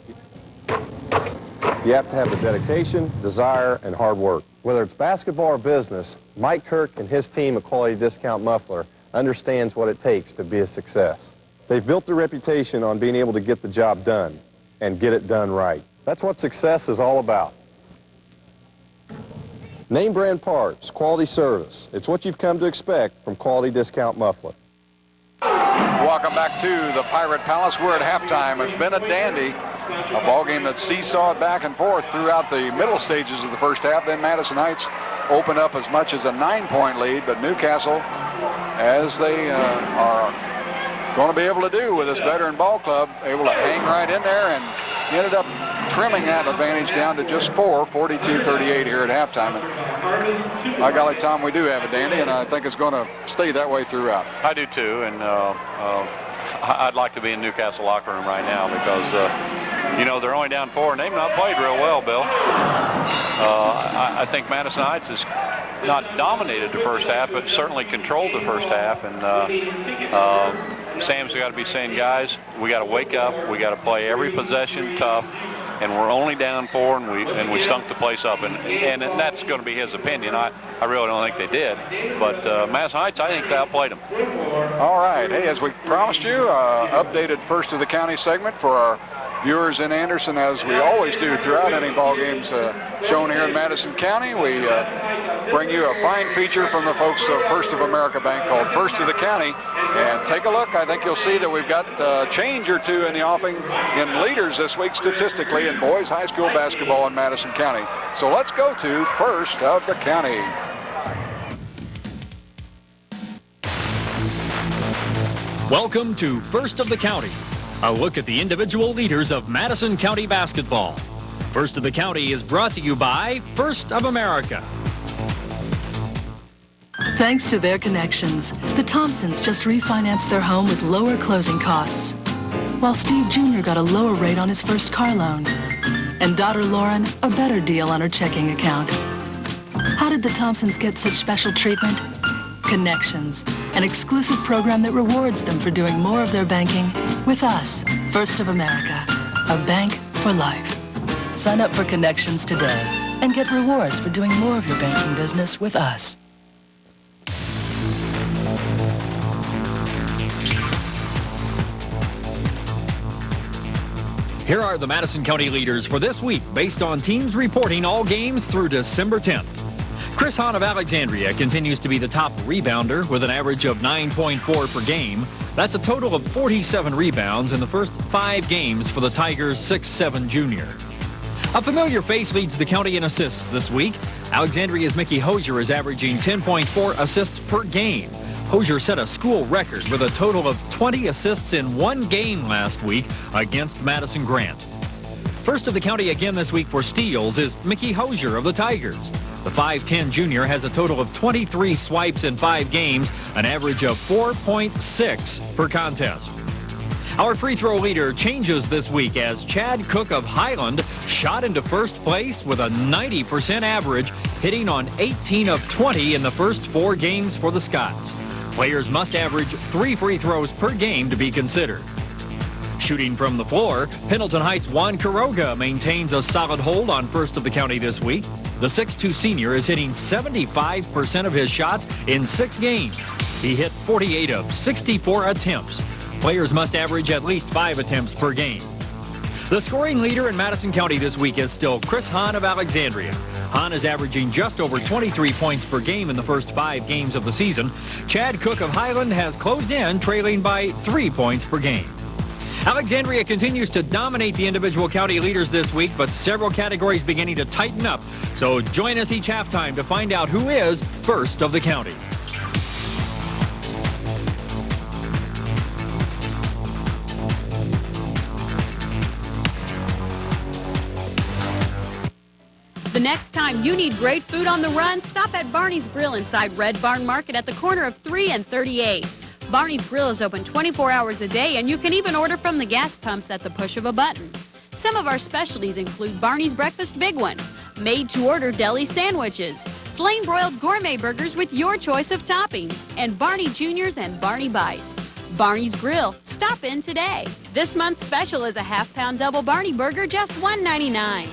you have to have the dedication, desire, and hard work. Whether it's basketball or business, Mike Kirk and his team at Quality Discount Muffler understands what it takes to be a success. They've built their reputation on being able to get the job done and get it done right. That's what success is all about. Name brand parts, quality service. It's what you've come to expect from Quality Discount Muffler. Welcome back to the Pirate Palace. We're at halftime. It's been a dandy. A ball game that seesawed back and forth throughout the middle stages of the first half. Then Madison Heights opened up as much as a 9-point lead, but Newcastle, as they are going to be able to do with this veteran ball club, able to hang right in there and ended up trimming that advantage down to just 4, 42-38 here at halftime. And by golly, Tom, we do have a dandy, and I think it's going to stay that way throughout. I do too, and I'd like to be in Newcastle locker room right now because, you know, they're only down 4, and they've not played real well, Bill. I think Madison Heights has not dominated the first half, but certainly controlled the first half. And Sam's got to be saying, guys, we got to wake up. We got to play every possession tough. And we're only down 4, and we stunk the place up. And that's going to be his opinion. I really don't think they did. But Madison Heights, I think they outplayed them. All right. Hey, as we promised you, updated First of the County segment for our viewers in Anderson, as we always do throughout any ball games shown here in Madison County. We bring you a fine feature from the folks of First of America Bank called First of the County. And take a look. I think you'll see that we've got a change or two in the offing in leaders this week statistically in boys high school basketball in Madison County. So let's go to First of the County. Welcome to First of the County, a look at the individual leaders of Madison County basketball. First of the County is brought to you by First of America. Thanks to their connections, the Thompsons just refinanced their home with lower closing costs, while Steve Jr. got a lower rate on his first car loan, and daughter Lauren a better deal on her checking account. How did the Thompsons get such special treatment? Connections, an exclusive program that rewards them for doing more of their banking with us, First of America, a bank for life. Sign up for Connections today and get rewards for doing more of your banking business with us. Here are the Madison County leaders for this week based on teams reporting all games through December 10th. Chris Hahn of Alexandria continues to be the top rebounder with an average of 9.4 per game. That's a total of 47 rebounds in the first 5 games for the Tigers' 6'7" junior. A familiar face leads the county in assists this week. Alexandria's Mickey Hosier is averaging 10.4 assists per game. Hosier set a school record with a total of 20 assists in 1 game last week against Madison Grant. First of the county again this week for steals is Mickey Hosier of the Tigers. The 5'10" junior has a total of 23 swipes in 5 games, an average of 4.6 per contest. Our free throw leader changes this week as Chad Cook of Highland shot into first place with a 90% average, hitting on 18 of 20 in the first 4 games for the Scots. Players must average 3 free throws per game to be considered. Shooting from the floor, Pendleton Heights' Juan Quiroga maintains a solid hold on first of the county this week. The 6'2" senior is hitting 75% of his shots in 6 games. He hit 48 of 64 attempts. Players must average at least 5 attempts per game. The scoring leader in Madison County this week is still Chris Hahn of Alexandria. Hahn is averaging just over 23 points per game in the first 5 games of the season. Chad Cook of Highland has closed in, trailing by 3 points per game. Alexandria continues to dominate the individual county leaders this week, but several categories beginning to tighten up. So join us each halftime to find out who is first of the county. The next time you need great food on the run, stop at Barney's Grill inside Red Barn Market at the corner of 3 and 38. Barney's Grill is open 24 hours a day, and you can even order from the gas pumps at the push of a button. Some of our specialties include Barney's Breakfast Big One, made-to-order deli sandwiches, flame-broiled gourmet burgers with your choice of toppings, and Barney Juniors and Barney Bites. Barney's Grill. Stop in today. This month's special is a half-pound double Barney burger, just $1.99.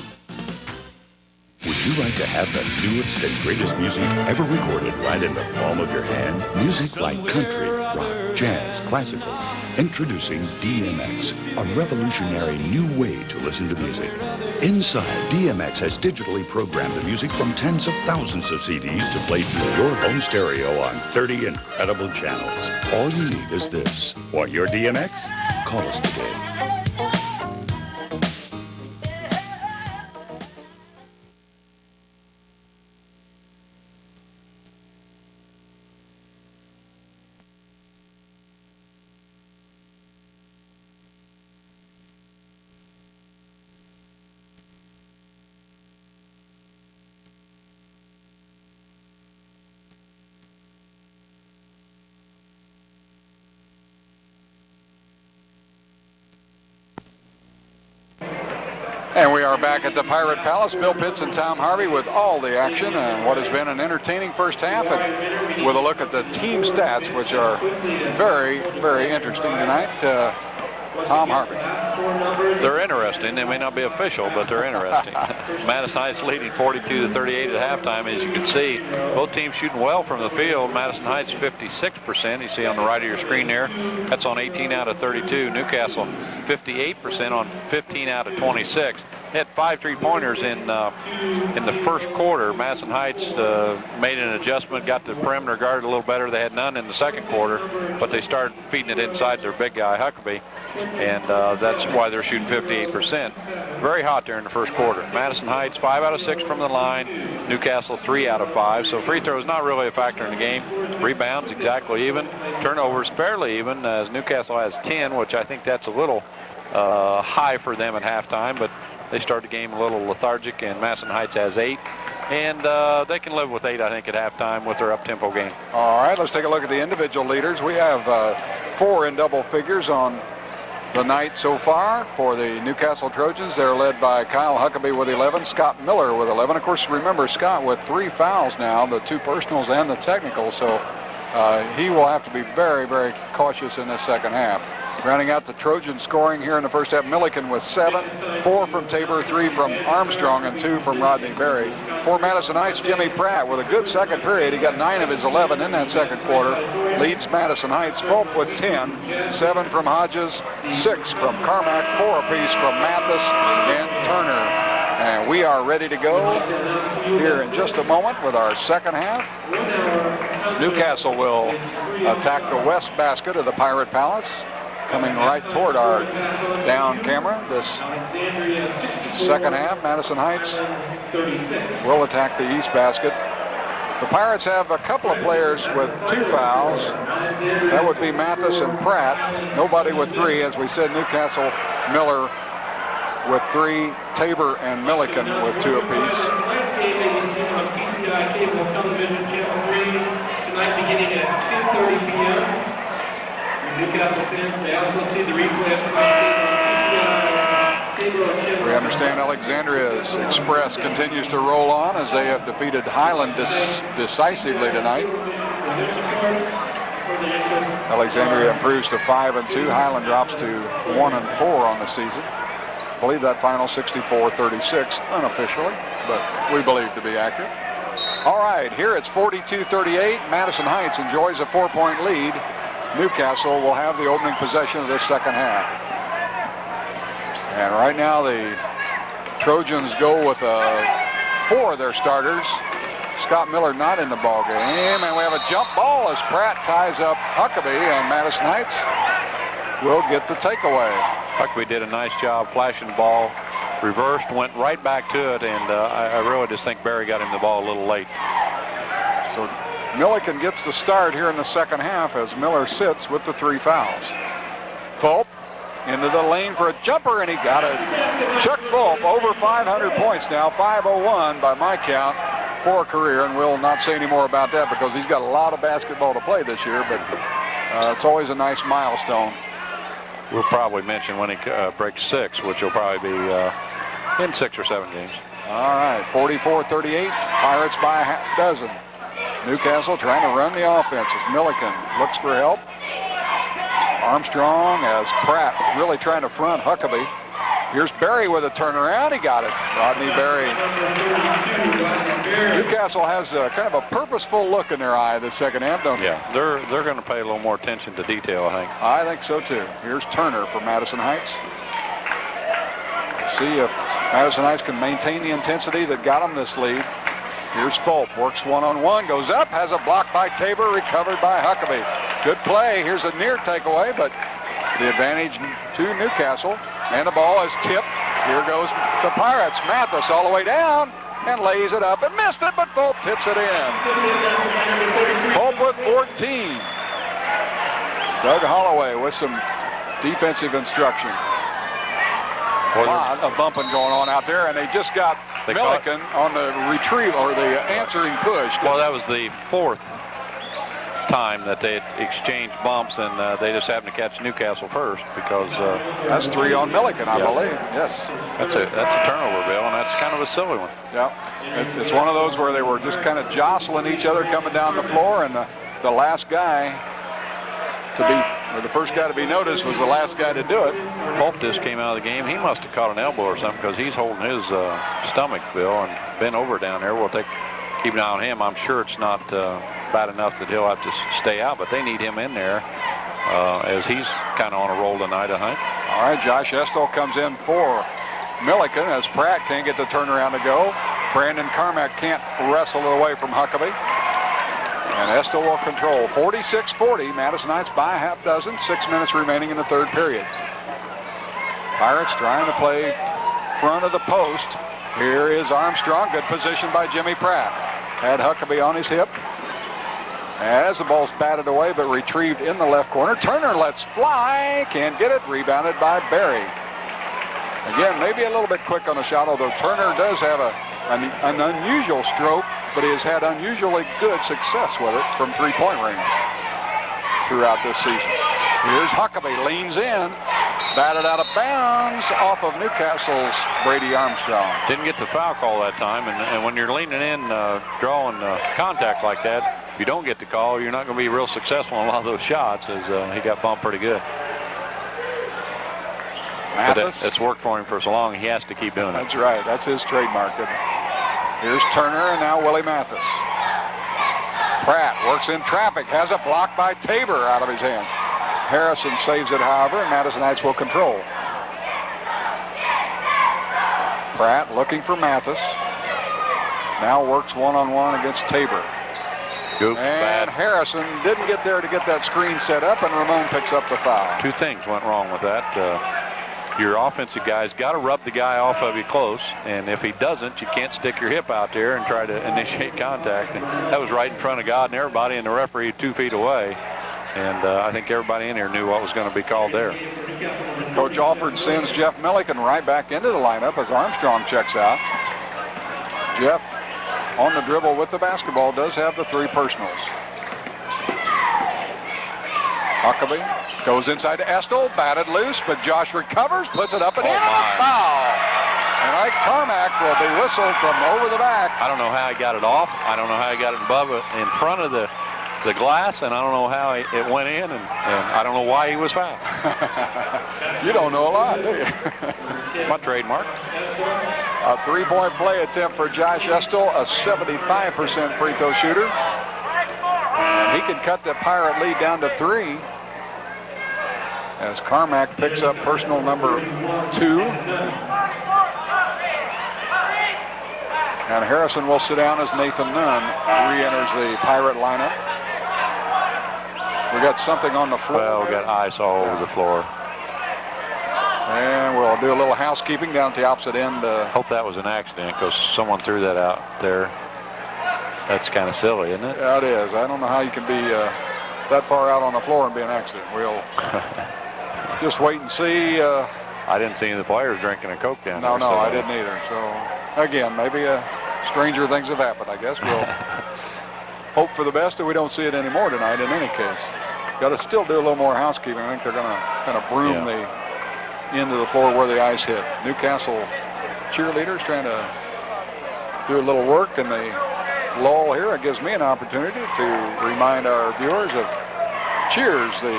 Would you like to have the newest and greatest music ever recorded right in the palm of your hand? Music like country, rock, jazz, classical. Introducing DMX, a revolutionary new way to listen to music. Inside, DMX has digitally programmed the music from tens of thousands of CDs to play through your home stereo on 30 incredible channels. All you need is this. Want your DMX? Call us today. And we are back at the Pirate Palace. Bill Pitts and Tom Harvey with all the action and what has been an entertaining first half, and with a look at the team stats, which are very, very interesting tonight. Tom Harvey. They're interesting. They may not be official, but they're interesting. Madison Heights leading 42-38 at halftime. As you can see, both teams shooting well from the field. Madison Heights 56%. You see on the right of your screen there. That's on 18 out of 32. Newcastle 58% on 15 out of 26. They had 5 3-pointers in the first quarter. Madison Heights made an adjustment, got the perimeter guarded a little better. They had none in the second quarter, but they started feeding it inside their big guy, Huckabee, and that's why they're shooting 58%. Very hot there in the first quarter. Madison Heights 5 out of 6 from the line. Newcastle 3 out of 5. So free throws not really a factor in the game. Rebounds exactly even. Turnovers fairly even, as Newcastle has 10, which I think that's a little high for them at halftime, but they start the game a little lethargic, and Madison Heights has 8. And they can live with 8, I think, at halftime with their up-tempo game. All right, let's take a look at the individual leaders. We have 4 in double figures on the night so far for the Newcastle Trojans. They're led by Kyle Huckabee with 11, Scott Miller with 11. Of course, remember, Scott with 3 fouls now, the 2 personals and the technical. So he will have to be very, very cautious in this second half. Rounding out the Trojan scoring here in the first half, Milliken with 7, 4 from Tabor, 3 from Armstrong, and 2 from Rodney Berry. For Madison Heights, Jimmy Pratt with a good second period. He got 9 of his 11 in that second quarter. Leads Madison Heights. Fulp with 10, 7 from Hodges, 6 from Carmack, 4 apiece from Mathis and Turner. And we are ready to go here in just a moment with our second half. Newcastle will attack the west basket of the Pirate Palace, coming right toward our down camera. This second half, Madison Heights will attack the east basket. The Pirates have a couple of players with 2 fouls. That would be Mathis and Pratt. Nobody with 3. As we said, Newcastle, Miller with 3, Tabor and Milliken with 2 apiece. Tonight's game may be seen on TCI Cable Television Channel 3 tonight beginning at 2:30 p.m. Newcastle fans may also see the replay of tonight's game on TCI Cable Channel. We understand Alexandria's Express continues to roll on as they have defeated Highland decisively tonight. Alexandria improves to 5-2. Highland drops to 1-4 on the season. I believe that final 64-36 unofficially, but we believe to be accurate. All right, here it's 42-38. Madison Heights enjoys a 4-point lead. Newcastle will have the opening possession of this second half. And right now the Trojans go with 4 of their starters. Scott Miller not in the ball game, and we have a jump ball as Pratt ties up Huckabee, and Madison Heights will get the takeaway. Huckabee did a nice job flashing the ball, reversed, went right back to it, and I really just think Barry got him the ball a little late. So Milliken gets the start here in the second half as Miller sits with the 3 fouls. Fulp into the lane for a jumper, and he got it. Chuck Fulp over 500 points now, 501 by my count for a career, and we'll not say any more about that because he's got a lot of basketball to play this year, but it's always a nice milestone. We'll probably mention when he breaks 6, which will probably be in 6 or 7 games. All right, 44-38, Pirates by a half dozen. Newcastle trying to run the offense as Milliken looks for help. Armstrong as Pratt really trying to front Huckabee. Here's Berry with a turnaround. He got it. Rodney Berry. Newcastle has kind of a purposeful look in their eye this second half, don't they? Yeah, they're going to pay a little more attention to detail, I think. I think so too. Here's Turner for Madison Heights. See if Madison Heights can maintain the intensity that got them this lead. Here's Fulp, works one-on-one, goes up, has a block by Tabor, recovered by Huckabee. Good play. Here's a near takeaway, but the advantage to Newcastle. And the ball is tipped. Here goes the Pirates. Mathis all the way down and lays it up and missed it, but Fulp tips it in. Fulp with 14. Doug Holloway with some defensive instruction. A lot of bumping going on out there, and they just got Milliken on the retrieve or the answering push. Well, that was the 4th time that they exchanged bumps, and they just happened to catch Newcastle first because that's 3 on Milliken, I believe. Yes, that's a turnover, Bill, and that's kind of a silly one. Yeah, it's one of those where they were just kind of jostling each other coming down the floor, and the last guy to be, or the first guy to be noticed was the last guy to do it. Fulp just came out of the game. He must have caught an elbow or something because he's holding his stomach, Bill, and bent over down there. We'll keep an eye on him. I'm sure it's not bad enough that he'll have to stay out, but they need him in there as he's kind of on a roll tonight, I think. All right, Josh Estill comes in for Milliken as Pratt can't get the turnaround to go. Brandon Carmack can't wrestle it away from Huckabee. And Estill will control. 46-40, Madison Heights by a half dozen. 6 minutes remaining in the third period. Pirates trying to play front of the post. Here is Armstrong. Good position by Jimmy Pratt. Had Huckabee on his hip. As the ball's batted away but retrieved in the left corner. Turner lets fly. Can't get it. Rebounded by Berry. Again, maybe a little bit quick on the shot, although Turner does have an unusual stroke, but he has had unusually good success with it from three-point range throughout this season. Here's Huckabee, leans in, batted out of bounds off of Newcastle's Brady Armstrong. Didn't get the foul call that time, and when you're leaning in, drawing contact like that, if you don't get the call, you're not going to be real successful in a lot of those shots, as he got bumped pretty good. Mathis. But it's worked for him for so long, he has to keep doing it. That's right. That's his trademark. Here's Turner and now Willie Mathis. Pratt works in traffic, has a block by Tabor out of his hand. Harrison saves it, however, and Madison Heights will control. Pratt looking for Mathis. Now works one-on-one against Tabor. Goop, and bad. Harrison didn't get there to get that screen set up, and Ramon picks up the foul. Two things went wrong with that. Your offensive guy's got to rub the guy off of you close, and if he doesn't, you can't stick your hip out there and try to initiate contact. And that was right in front of God and everybody, and the referee 2 feet away. And I think everybody in here knew what was going to be called there. Coach Alford sends Jeff Milliken right back into the lineup as Armstrong checks out. Jeff, on the dribble with the basketball, does have the 3 personals. Huckabee goes inside to Estel, batted loose, but Josh recovers, puts it up and in, and a foul. And Ike Carmack will be whistled from over the back. I don't know how he got it off. I don't know how he got it above it in front of the glass, and I don't know how it went in, and I don't know why he was fouled. You don't know a lot, do you? My trademark. A 3-point play attempt for Josh Estel, a 75% free throw shooter. And he can cut the Pirate lead down to 3 as Carmack picks up personal number 2. And Harrison will sit down as Nathan Nunn re-enters the Pirate lineup. We got something on the floor. Well, we got ice all over the floor. And we'll do a little housekeeping down at the opposite end. Hope that was an accident, because someone threw that out there. That's kind of silly, isn't it? Yeah, it is. I don't know how you can be that far out on the floor and be an accident. We'll just wait and see. I didn't see any of the players drinking a Coke down there. No, I didn't either. So, again, maybe stranger things have happened. I guess we'll hope for the best that we don't see it anymore tonight in any case. Got to still do a little more housekeeping. I think they're going to kind of broom the end of the floor where the ice hit. Newcastle cheerleaders trying to do a little work in the lull here. It gives me an opportunity to remind our viewers of Cheers, the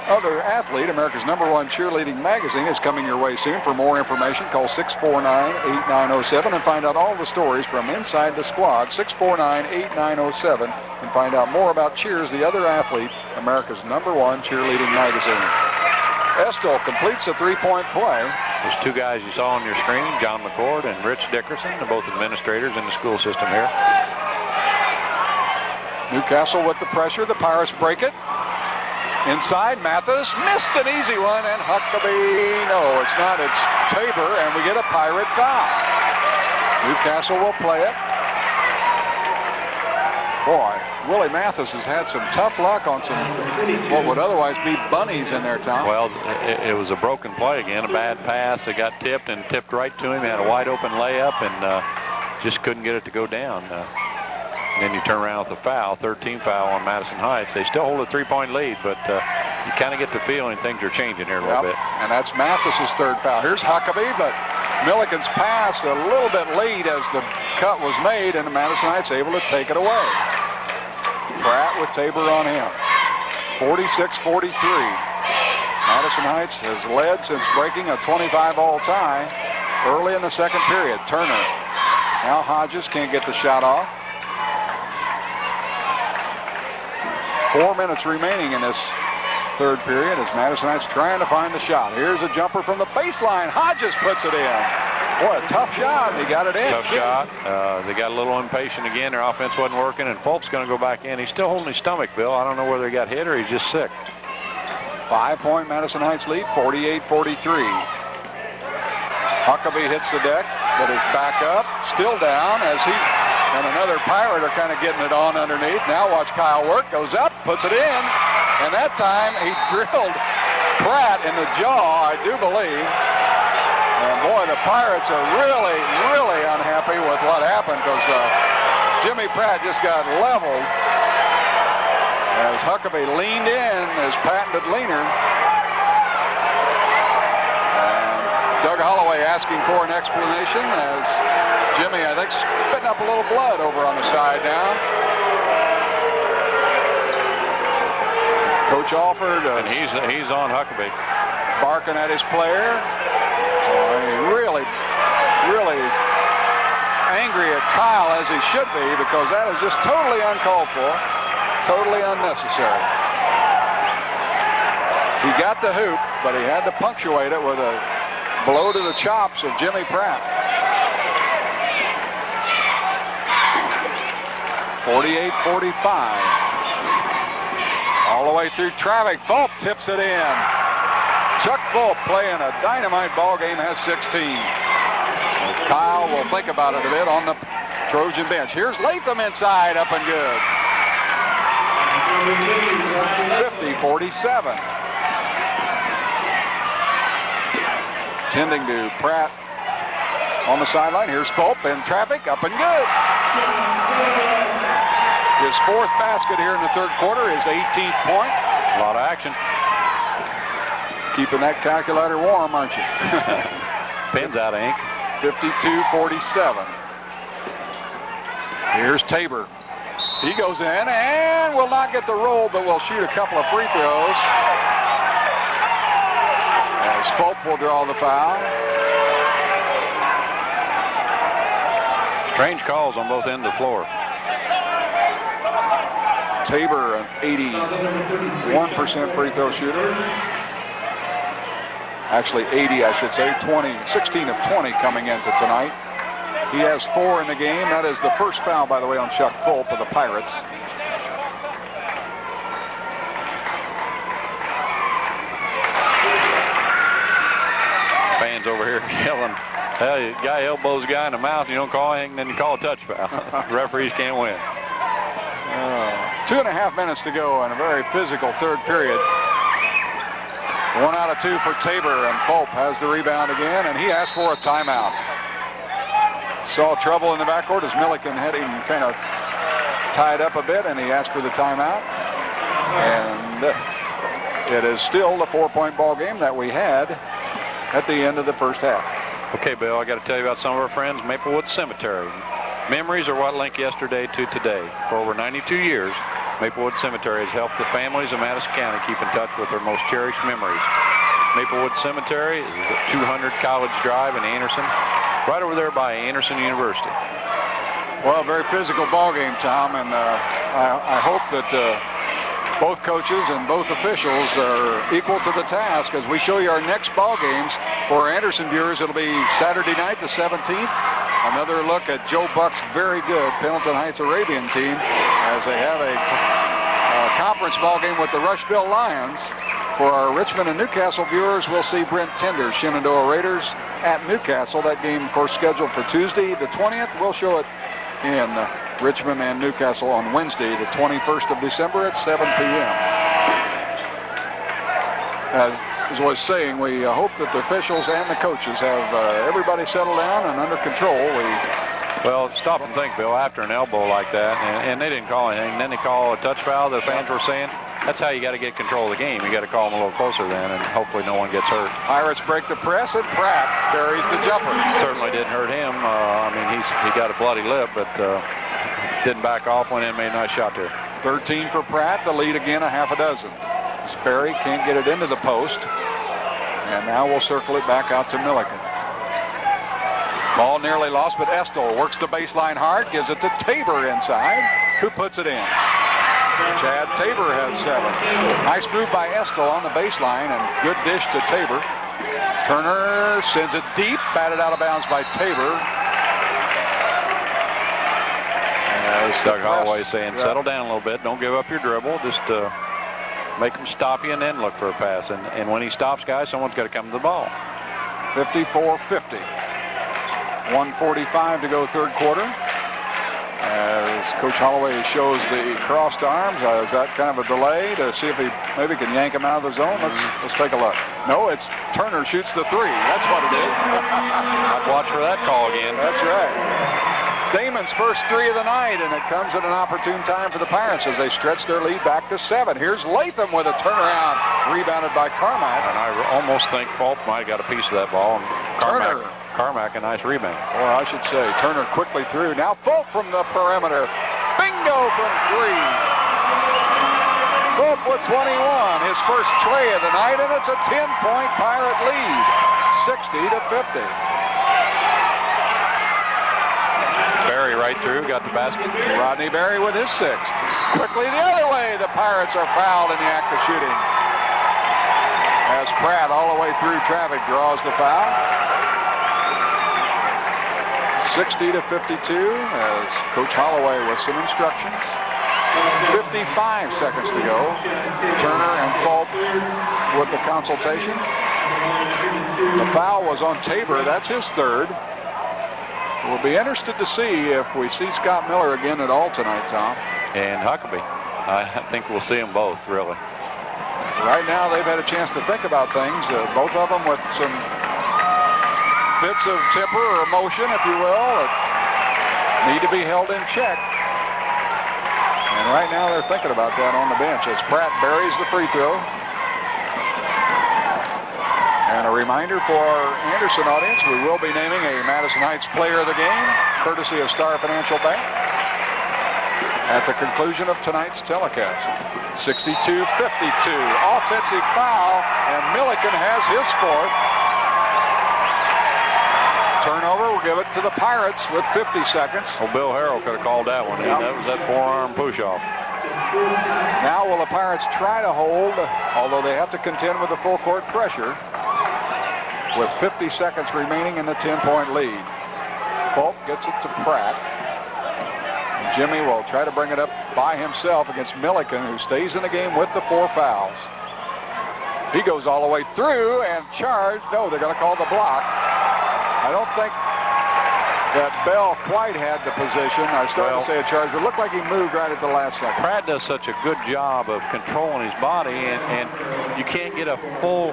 other athlete. America's #1 cheerleading magazine is coming your way soon. For more information, call 649-8907 and find out all the stories from inside the squad. 649-8907 and find out more about Cheers, the other athlete, America's #1 cheerleading magazine. Estel completes a 3-point play. There's 2 guys you saw on your screen, John McCord and Rich Dickerson. They're both administrators in the school system here. Newcastle with the pressure. The Pirates break it. Inside, Mathis missed an easy one, and Huckabee, no, it's not. It's Tabor, and we get a Pirate foul. Newcastle will play it. Boy, Willie Mathis has had some tough luck on some what would otherwise be bunnies in there, Tom. Well, it was a broken play again, a bad pass. It got tipped and tipped right to him. He had a wide open layup and just couldn't get it to go down. And then you turn around with the foul, 13 foul on Madison Heights. They still hold a 3-point lead, but you kind of get the feeling things are changing here a little bit. And that's Mathis's 3rd foul. Here's Huckabee, but Milliken's pass a little bit late as the cut was made, and Madison Heights able to take it away. Pratt with Tabor on him. 46-43. Madison Heights has led since breaking a 25-all tie early in the 2nd period. Turner. Now Hodges can't get the shot off. 4 minutes remaining in this 3rd period as Madison Heights trying to find the shot. Here's a jumper from the baseline. Hodges puts it in. Boy, a tough shot. He got it in. Tough shot. They got a little impatient again. Their offense wasn't working, and Fulp's going to go back in. He's still holding his stomach, Bill. I don't know whether he got hit or he's just sick. 5-point Madison Heights lead, 48-43. Huckabee hits the deck, but is back up, still down as he and another Pirate are kind of getting it on underneath. Now watch Kyle work, goes up, puts it in, and that time he drilled Pratt in the jaw, I do believe. And boy, the Pirates are really, really unhappy with what happened because Jimmy Pratt just got leveled as Huckabee leaned in, his patented leaner. Doug Holloway asking for an explanation as Jimmy, I think, spitting up a little blood over on the side now. Coach Alford. And he's on Huckabee. Barking at his player. Really angry at Kyle, as he should be, because that is just totally uncalled for, totally unnecessary. He got the hoop, but he had to punctuate it with a blow to the chops of Jimmy Pratt. 48-45. All the way through traffic. Fulp tips it in. Chuck Fulp, playing a dynamite ball game, has 16. As Kyle will think about it a bit on the Trojan bench. Here's Latham inside, up and good. 50-47. Tending to Pratt on the sideline. Here's Fulp in traffic, up and good. His 4th basket here in the 3rd quarter, his 18th point. A lot of action. Keeping that calculator warm, aren't you? Pen's out of ink. 52-47. Here's Tabor. He goes in and will not get the roll, but will shoot a couple of free throws. As Fulp will draw the foul. Strange calls on both ends of the floor. Tabor, an 81% free throw shooter. Actually 80, I should say. 16 of 20 coming into tonight. He has 4 in the game. That is the first foul, by the way, on Chuck Fulp of the Pirates. Fans over here yelling, hey, guy elbows a guy in the mouth, you don't call anything, then you call a touch foul. Referees can't win. 2.5 minutes to go in a very physical 3rd period. 1 out of 2 for Tabor, and Fulp has the rebound again, and he asked for a timeout. Saw trouble in the backcourt as Milliken had him kind of tied up a bit, and he asked for the timeout. And it is still the 4-point ball game that we had at the end of the first half. Okay, Bill, I got to tell you about some of our friends, Maplewood Cemetery. Memories are what link yesterday to today. For over 92 years, Maplewood Cemetery has helped the families of Madison County keep in touch with their most cherished memories. Maplewood Cemetery is at 200 College Drive in Anderson, right over there by Anderson University. Well, very physical ball game, Tom, and I hope that both coaches and both officials are equal to the task as we show you our next ball games. For Anderson viewers, it'll be Saturday night, the 17th. Another look at Joe Buck's very good Pendleton Heights Arabian team as they have a conference ball game with the Rushville Lions. For our Richmond and Newcastle viewers, we'll see Brent Tender's Shenandoah Raiders at Newcastle. That game, of course, scheduled for Tuesday, the 20th. We'll show it in Richmond and Newcastle on Wednesday, the 21st of December at 7 p.m. As I was saying, we hope that the officials and the coaches have everybody settled down and under control. Well, stop and think, Bill, after an elbow like that, and they didn't call anything, then they call a touch foul, the fans were saying. That's how you got to get control of the game. You got to call them a little closer then, and hopefully no one gets hurt. Pirates break the press, and Pratt buries the jumper. Certainly didn't hurt him. I mean, he got a bloody lip, but didn't back off, went in, made a nice shot there. 13 for Pratt, the lead again, a half a dozen. Sperry can't get it into the post, and now we'll circle it back out to Milliken. Ball nearly lost, but Estel works the baseline hard, gives it to Tabor inside, who puts it in. Chad Tabor has 7. Nice move by Estel on the baseline, and good dish to Tabor. Turner sends it deep, batted out of bounds by Tabor. Doug Holloway saying, settle down a little bit. Don't give up your dribble. Just make him stop you and then look for a pass. And when he stops, guys, someone's got to come to the ball. 54-50. 1:45 to go, 3rd quarter. As Coach Holloway shows the crossed arms, is that kind of a delay to see if he maybe can yank him out of the zone? Let's take a look. No, it's Turner shoots the 3. That's what it is. I'd watch for that call again. That's right. Damon's first 3 of the night, and it comes at an opportune time for the Pirates as they stretch their lead back to 7. Here's Latham with a turnaround, rebounded by Carmack. And I almost think Fulp might have got a piece of that ball. And Carmack, a nice rebound. Or I should say, Turner quickly through. Now Fulp from the perimeter. Bingo from 3. Pope with 21, his first tray of the night, and it's a 10-point Pirate lead, 60-50. Berry right through, got the basket. Rodney Berry with his sixth. Quickly the other way, the Pirates are fouled in the act of shooting. As Pratt all the way through traffic draws the foul. 60-52 as Coach Holloway with some instructions. 55 seconds to go. Turner and Fulp with the consultation. The foul was on Tabor. That's his third. We'll be interested to see if we see Scott Miller again at all tonight, Tom. And Huckabee. I think we'll see them both, really. Right now, they've had a chance to think about things. Both of them with some fits of temper or emotion, if you will, that need to be held in check. And right now, they're thinking about that on the bench as Pratt buries the free throw. And a reminder for our Anderson audience, we will be naming a Madison Heights Player of the Game, courtesy of Star Financial Bank, at the conclusion of tonight's telecast. 62-52, offensive foul, and Milliken has his fourth. Turnover, we'll give it to the Pirates with 50 seconds. Well, Bill Harrell could have called that one. Yep. That was that forearm push-off. Now will the Pirates try to hold, although they have to contend with the full court pressure, with 50 seconds remaining in the 10-point lead. Fulp gets it to Pratt. And Jimmy will try to bring it up by himself against Milliken, who stays in the game with the 4 fouls. He goes all the way through and charged. No, they're going to call the block. I don't think that Bell quite had the position. I started to say a charge, but it looked like he moved right at the last second. Pratt does such a good job of controlling his body, and you can't get a full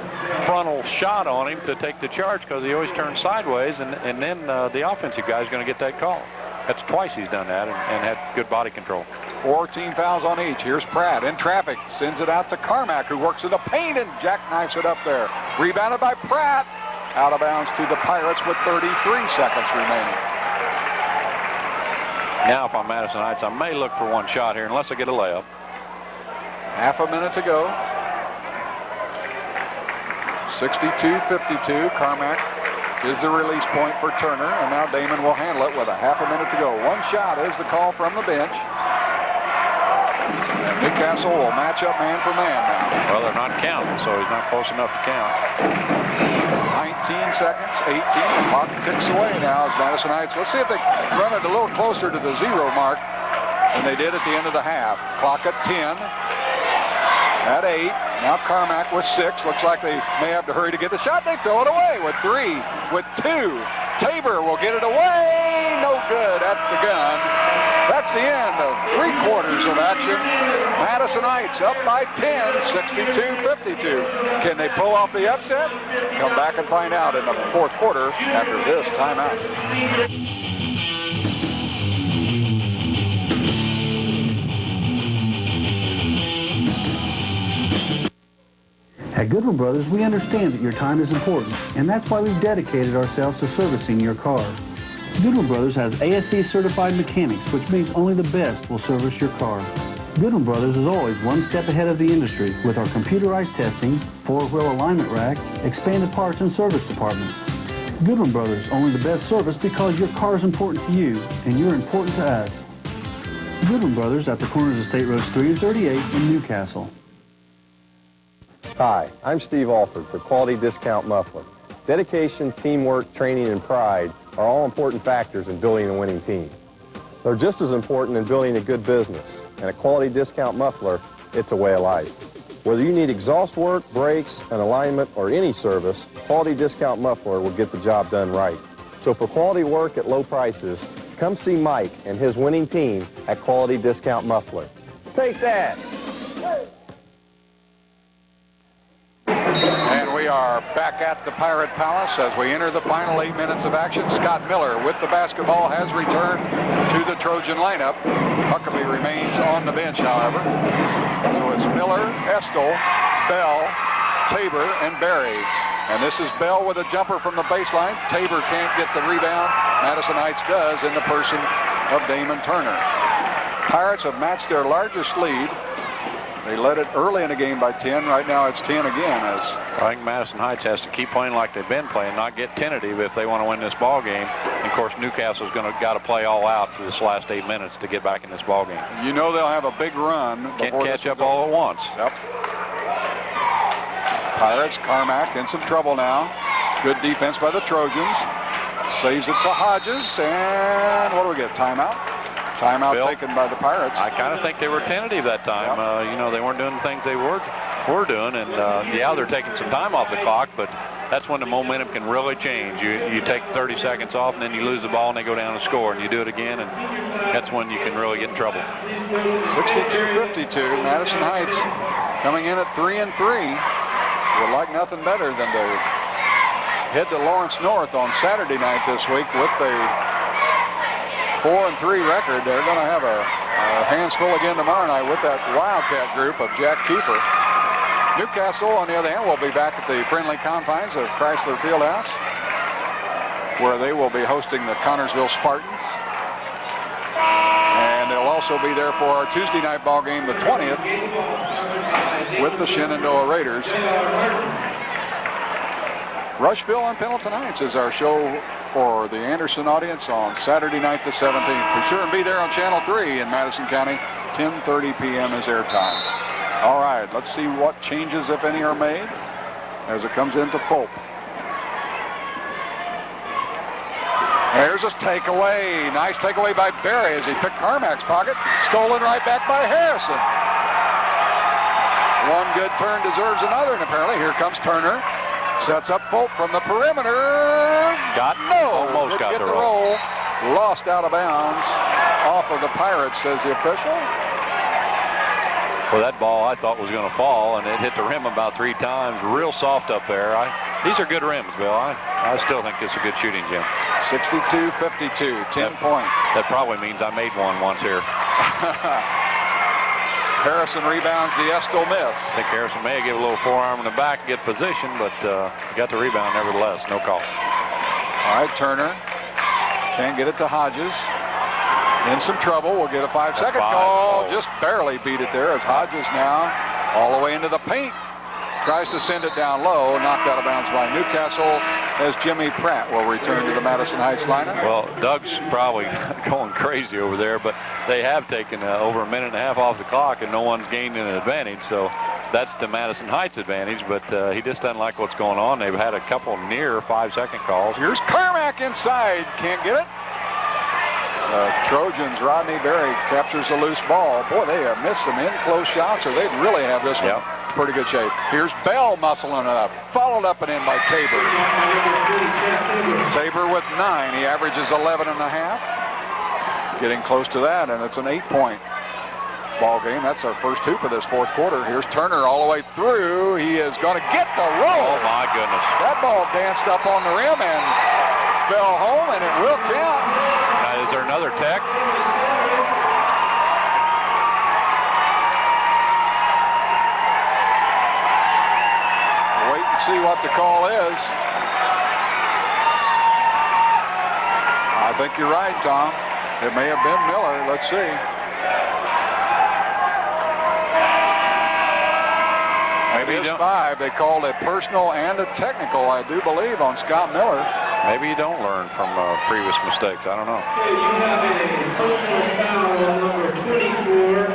frontal shot on him to take the charge because he always turns sideways, and then the offensive guy is going to get that call. That's twice he's done that and had good body control. 14 fouls on each. Here's Pratt in traffic. Sends it out to Carmack, who works in the paint and jackknifes it up there. Rebounded by Pratt. Out of bounds to the Pirates with 33 seconds remaining. Now, if I'm Madison Heights, I may look for one shot here unless I get a layup. Half a minute to go. 62-52. Carmack is the release point for Turner, and now Damon will handle it with a half a minute to go. One shot is the call from the bench. And Newcastle will match up man for man now. Well, they're not counting, so he's not close enough to count. 19 seconds, 18. The clock ticks away now as Madison Heights. Let's see if they run it a little closer to the 0 mark than they did at the end of the half. Clock at 10. At 8. Now Carmack with 6. Looks like they may have to hurry to get the shot. They throw it away with 3, with 2. Tabor will get it away. No good at the gun. That's the end of 3/4 of action. Madison Heights up by 10, 62-52. Can they pull off the upset? Come back and find out in the 4th quarter after this timeout. At Goodwin Brothers, we understand that your time is important, and that's why we've dedicated ourselves to servicing your car. Goodwin Brothers has ASE certified mechanics, which means only the best will service your car. Goodwin Brothers is always one step ahead of the industry with our computerized testing, 4-wheel alignment rack, expanded parts and service departments. Goodwin Brothers, only the best service because your car is important to you and you're important to us. Goodwin Brothers at the corners of State Roads 3 and 38 in Newcastle. Hi, I'm Steve Alford for Quality Discount Muffler. Dedication, teamwork, training, and pride are all important factors in building a winning team. They're just as important in building a good business, and a Quality Discount Muffler, it's a way of life. Whether you need exhaust work, brakes, an alignment, or any service, Quality Discount Muffler will get the job done right. So for quality work at low prices, come see Mike and his winning team at Quality Discount Muffler. Take that! And we are back at the Pirate Palace as we enter the final 8 minutes of action. Scott Miller with the basketball has returned to the Trojan lineup. Huckabee remains on the bench, however. So it's Miller, Estel, Bell, Tabor, and Berry. And this is Bell with a jumper from the baseline. Tabor can't get the rebound. Madison Heights does in the person of Damon Turner. Pirates have matched their largest lead They led it early in the game by 10. Right now it's 10 again. As I think Madison Heights has to keep playing like they've been playing, not get tentative if they want to win this ball game. And of course, Newcastle's got to play all out for this last 8 minutes to get back in this ball game. you know they'll have a big run. Can't catch up all at once. Yep. Pirates, Carmack in some trouble now. Good defense by the Trojans. Saves it to Hodges, and what do we get? Timeout? Timeout Bill, taken by the Pirates. I kind of think they were tentative that time. Yep. You know, they weren't doing the things they were doing, and yeah, they're taking some time off the clock, but that's when the momentum can really change. You take 30 seconds off, and then you lose the ball, and they go down and score, and you do it again, and that's when you can really get in trouble. 62-52, Madison Heights coming in at 3-3. Would like nothing better than to head to Lawrence North on Saturday night this week with a 4-3 record. They're going to have a hands full again tomorrow night with that Wildcat group of Jack Kiefer. Newcastle, on the other hand, will be back at the friendly confines of Chrysler Fieldhouse, where they will be hosting the Connorsville Spartans. And they'll also be there for our Tuesday night ball game, the 20th, with the Shenandoah Raiders. Rushville and Pendleton Heights is our show for the Anderson audience on Saturday night the 17th. Be sure and be there on Channel 3 in Madison County. 10:30 p.m. is airtime. All right, let's see what changes, if any, are made as it comes into Fulp. There's a takeaway. Nice takeaway by Barry as he picked Carmack's pocket. Stolen right back by Harrison. One good turn deserves another, and apparently here comes Turner. Sets up Fulp from the perimeter. Almost got the roll. Lost out of bounds off of the Pirates, says the official. Well, that ball I thought was going to fall, and it hit the rim about 3 times. Real soft up there. These are good rims, Bill. I still think it's a good shooting, Jim. 62-52, 10 points. That probably means I made one once here. Harrison rebounds the Estill miss. I think Harrison may give a little forearm in the back and get position, but got the rebound nevertheless. No call. All right, Turner can't get it to Hodges. In some trouble. We'll get a 5-second call. Just barely beat it there as Hodges now all the way into the paint. Tries to send it down low. Knocked out of bounds by Newcastle as Jimmy Pratt will return to the Madison Heights lineup. Well, Doug's probably going crazy over there, but they have taken over a minute and a half off the clock, and no one's gained an advantage. So that's the Madison Heights advantage, but he just doesn't like what's going on. They've had a couple near 5-second calls. Here's Carmack inside. Can't get it. Trojans, Rodney Berry captures a loose ball. Boy, they have missed some in-close shots, or they'd really have this one pretty good shape. Here's Bell muscling it up. Followed up and in by Tabor. Tabor with 9. He averages 11 and a half. Getting close to that, and it's an 8-point ball game. That's our first hoop of this fourth quarter. Here's Turner all the way through. He is going to get the roll. Oh, my goodness. That ball danced up on the rim and fell home, and it will count. Is there another tech? Wait and see what the call is. I think you're right, Tom. It may have been Miller. Let's see. Maybe it's 5. They called a personal and a technical, I do believe, on Scott Miller. Maybe you don't learn from previous mistakes. I don't know. Okay, you have a personal foul on number 24,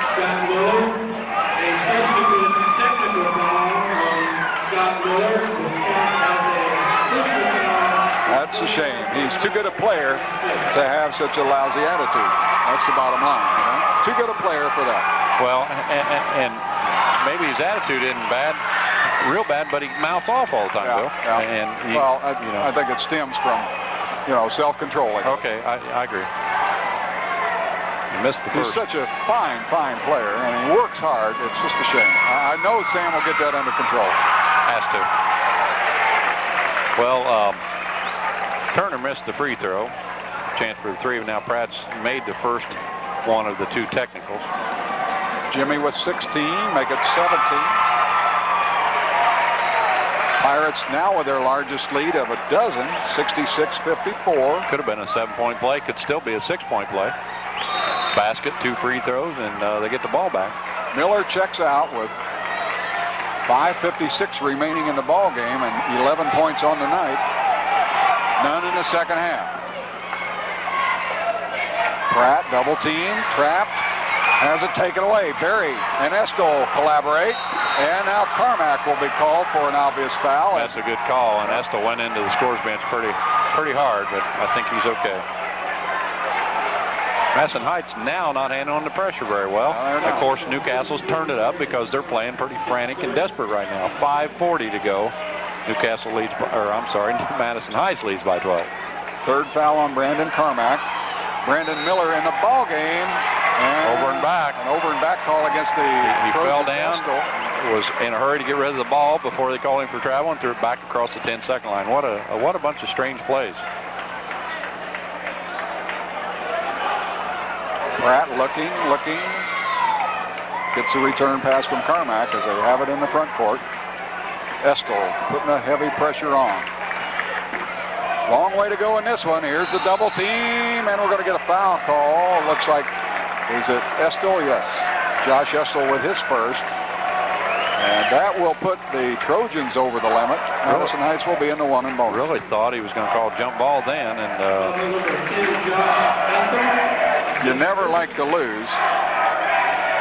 Scott Miller. A subsequent technical foul on Scott Miller. Scott has a personal foul. That's a shame. He's too good a player to have such a lousy attitude. That's the bottom line. You know? Too good a player for that. Well, and maybe his attitude isn't bad. Real bad, but he mouths off all the time, Bill. Yeah. And I think it stems from, self-control. Okay, I agree. He missed the He's first. such a fine player, and he works hard. It's just a shame. I know Sam will get that under control. Has to. Well, Turner missed the free throw. Chance for the 3, but now Pratt's made the first one of the 2 technicals. Jimmy with 16, make it 17. Pirates now with their largest lead of a dozen, 66-54. Could have been a 7-point play. Could still be a 6-point play. Basket, 2 free throws, and they get the ball back. Miller checks out with 5:56 remaining in the ball game and 11 points on the night. None in the second half. Pratt double team, trapped, has it taken away. Berry and Estill collaborate, and now Carmack will be called for an obvious foul. That's a good call, and Estill went into the scores bench pretty hard, but I think he's okay. Madison Heights now not handling the pressure very well. Of course, Newcastle's turned it up because they're playing pretty frantic and desperate right now. 5:40 to go. Newcastle leads, Madison Heights leads by 12. Third foul on Brandon Carmack. Brandon Miller in the ball game. And over and back. An over and back call against the He fell down, was in a hurry to get rid of the ball before they called him for travel and threw it back across the 10-second line. What a bunch of strange plays. Pratt looking. Gets a return pass from Carmack as they have it in the front court. Estill putting a heavy pressure on. Long way to go in this one. Here's the double team, and we're going to get a foul call. Looks like, is it Estill? Yes. Josh Estill with his first. And that will put the Trojans over the limit. Madison Heights will be in the one and bonus. Really thought he was going to call jump ball then, and you never like to lose,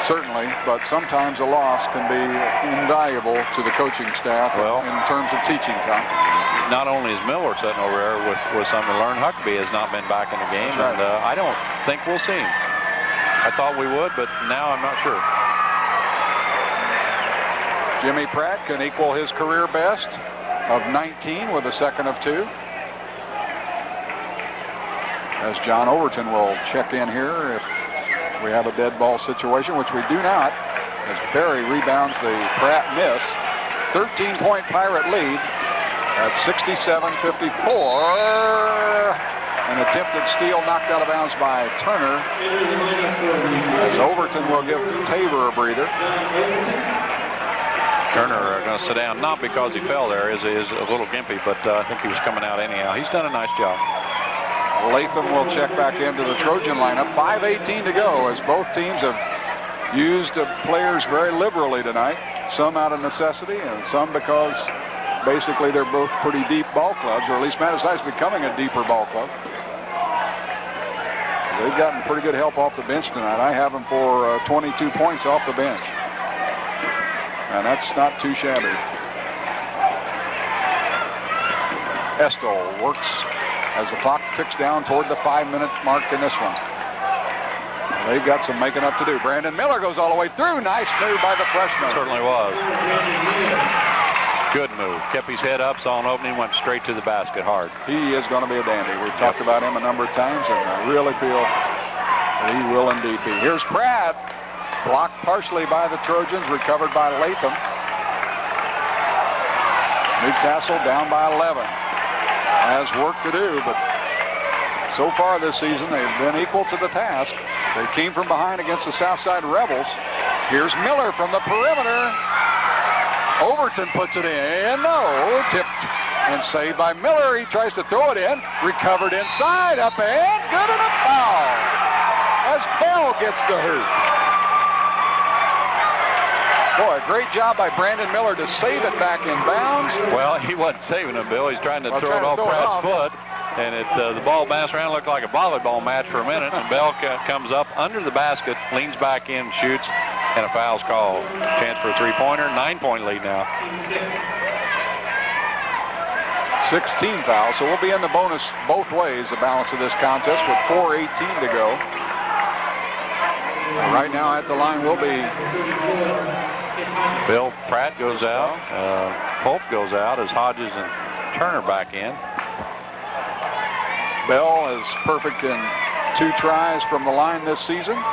certainly, but sometimes a loss can be invaluable to the coaching staff in terms of teaching time. Not only is Miller sitting over there with something to learn, Huckabee has not been back in the game, right. And I don't think we'll see him. I thought we would, but now I'm not sure. Jimmy Pratt can equal his career best of 19 with a second of 2. As John Overton will check in here if we have a dead ball situation, which we do not, as Berry rebounds the Pratt miss. 13-point Pirate lead at 67-54. An attempted steal knocked out of bounds by Turner. As Overton will give Tabor a breather. Turner going to sit down, not because he fell there, is a little gimpy, but I think he was coming out anyhow. He's done a nice job. Latham will check back into the Trojan lineup. 5:18 to go as both teams have used players very liberally tonight. Some out of necessity and some because basically they're both pretty deep ball clubs, or at least Madison Heights becoming a deeper ball club. They've gotten pretty good help off the bench tonight. I have them for 22 points off the bench. And that's not too shabby. Estill works as the clock ticks down toward the 5-minute mark in this one. They've got some making up to do. Brandon Miller goes all the way through. Nice move by the freshman. Certainly was. Good move. Kept his head up, saw an opening, went straight to the basket hard. He is going to be a dandy. We've talked about him a number of times, and I really feel he will indeed be. Here's Pratt. Blocked partially by the Trojans, recovered by Latham. Newcastle down by 11. Has work to do, but so far this season they've been equal to the task. They came from behind against the Southside Rebels. Here's Miller from the perimeter. Overton puts it in. No, tipped and saved by Miller. He tries to throw it in. Recovered inside, up and good, and a foul as Bell gets the hoop. Boy, a great job by Brandon Miller to save it back in bounds. Well, he wasn't saving it, Bill. He's trying to throw it off Pratt's foot. And the ball bounced around, looked like a volleyball match for a minute. And Bell comes up under the basket, leans back in, shoots, and a foul's called. Chance for a three-pointer, 9-point lead now. 16 fouls, so we'll be in the bonus both ways, the balance of this contest with 4:18 to go. And right now at the line will be Bill. Pratt goes out. Pope goes out as Hodges and Turner back in. Bell is perfect in 2 tries from the line this season. Can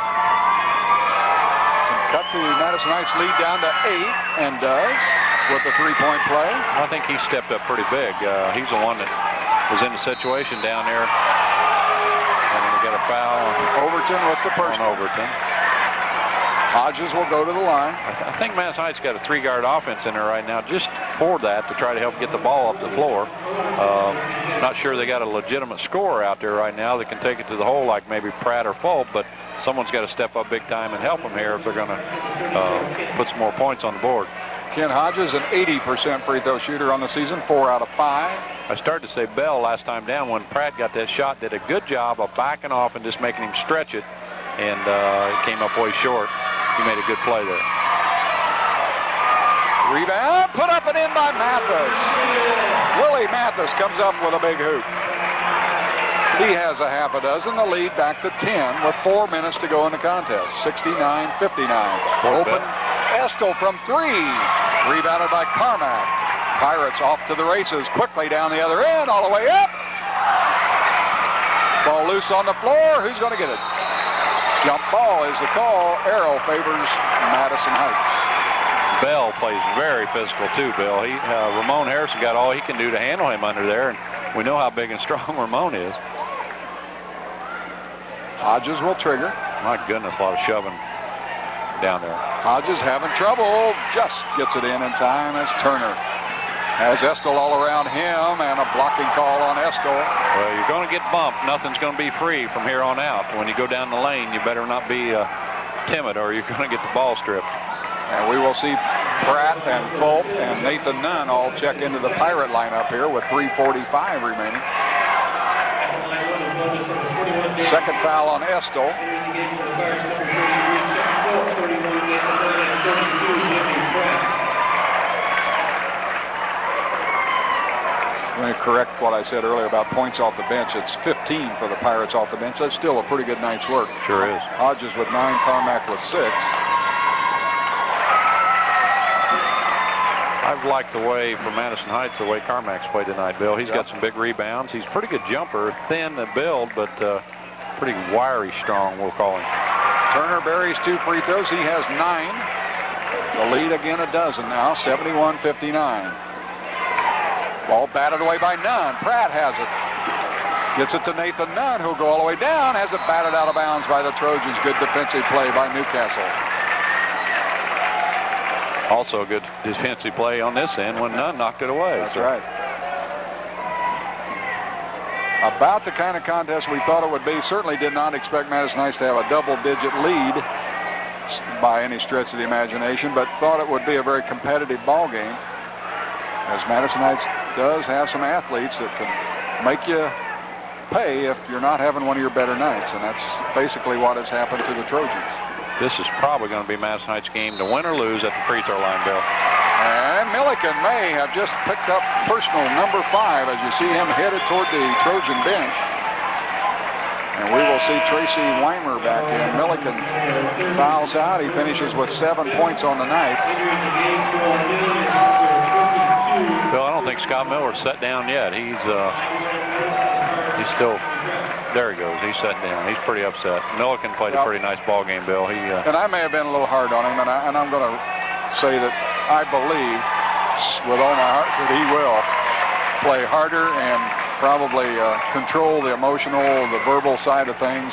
cut the Madison Heights lead down to 8, and does with a 3-point play. I think he stepped up pretty big. He's the one that was in the situation down there. And then we got a foul. Overton with the personal. On Overton. Hodges will go to the line. I think Madison Heights got a 3-guard offense in there right now just for that, to try to help get the ball up the floor. Not sure they got a legitimate scorer out there right now that can take it to the hole like maybe Pratt or Fulp, but someone's got to step up big time and help them here if they're going to put some more points on the board. Ken Hodges, an 80% free throw shooter on the season, 4 out of 5. I started to say Bell last time down when Pratt got that shot, did a good job of backing off and just making him stretch it, and it came up way short. He made a good play there. Rebound, put up and in by Mathis. Willie Mathis comes up with a big hoop. He has a half a dozen, the lead back to 10 with 4 minutes to go in the contest. 69-59. Open Estel from 3. Rebounded by Carmack. Pirates off to the races, quickly down the other end, all the way up. Ball loose on the floor. Who's going to get it? Jump ball is the call. Arrow favors Madison Heights. Bell plays very physical too, Bill. Ramon Harrison got all he can do to handle him under there, and we know how big and strong Ramon is. Hodges will trigger. My goodness, a lot of shoving down there. Hodges having trouble, just gets it in time as Turner has Estel all around him, and a blocking call on Estel. Well, you're going to get bumped. Nothing's going to be free from here on out. When you go down the lane, you better not be timid, or you're going to get the ball stripped. And we will see Pratt and Fulp and Nathan Nunn all check into the Pirate lineup here with 3:45 remaining. Second foul on Estel. Let me correct what I said earlier about points off the bench. It's 15 for the Pirates off the bench. That's still a pretty good night's work. Sure is. Hodges with 9, Carmack with 6. I've liked the way, for Madison Heights, the way Carmack's played tonight, Bill. He's got some big rebounds. He's a pretty good jumper, thin to build, but pretty wiry strong, we'll call him. Turner buries 2 free throws. He has 9. The lead again a dozen now, 71-59. Ball batted away by Nunn. Pratt has it. Gets it to Nathan Nunn, who'll go all the way down. Has it batted out of bounds by the Trojans. Good defensive play by Newcastle. Also a good defensive play on this end when Nunn knocked it away. That's right. About the kind of contest we thought it would be. Certainly did not expect Madison Heights to have a double-digit lead by any stretch of the imagination, but thought it would be a very competitive ball game, as Madison Heights does have some athletes that can make you pay if you're not having one of your better nights, and that's basically what has happened to the Trojans. This is probably going to be Madison Heights' game to win or lose at the free throw line, Bill. And Milliken may have just picked up personal number 5 as you see him headed toward the Trojan bench. And we will see Tracy Weimer back in. Milliken fouls out. He finishes with 7 points on the night. Bill, I don't think Scott Miller's set down yet. He's still, there he goes. He's set down. He's pretty upset. Milliken played a pretty nice ball game, Bill. And I may have been a little hard on him, and I'm going to say that I believe with all my heart that he will play harder and probably control the emotional, the verbal side of things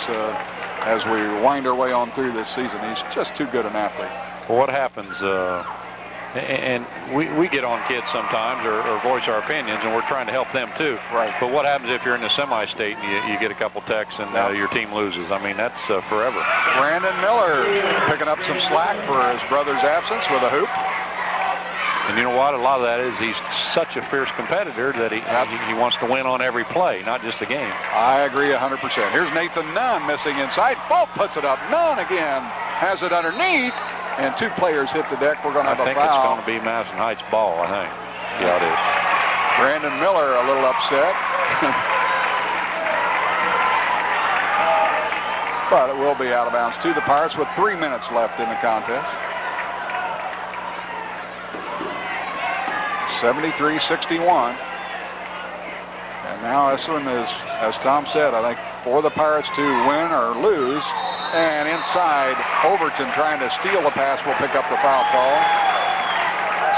as we wind our way on through this season. He's just too good an athlete. Well, what happens, and we get on kids sometimes or voice our opinions, and we're trying to help them too. Right. But what happens if you're in the semi-state and you get a couple texts and your team loses? I mean, that's forever. Brandon Miller picking up some slack for his brother's absence with a hoop. And you know what? A lot of that is he's such a fierce competitor that he wants to win on every play, not just the game. I agree 100%. Here's Nathan Nunn missing inside. Fulp puts it up. Nunn again has it underneath. And 2 players hit the deck. We're going to have a foul. I think it's going to be Madison Heights ball, I think. Yeah, it is. Brandon Miller a little upset. But it will be out of bounds to the Pirates with 3 minutes left in the contest. 73-61. And now this one is, as Tom said, I think for the Pirates to win or lose. And inside, Overton trying to steal the pass will pick up the foul call.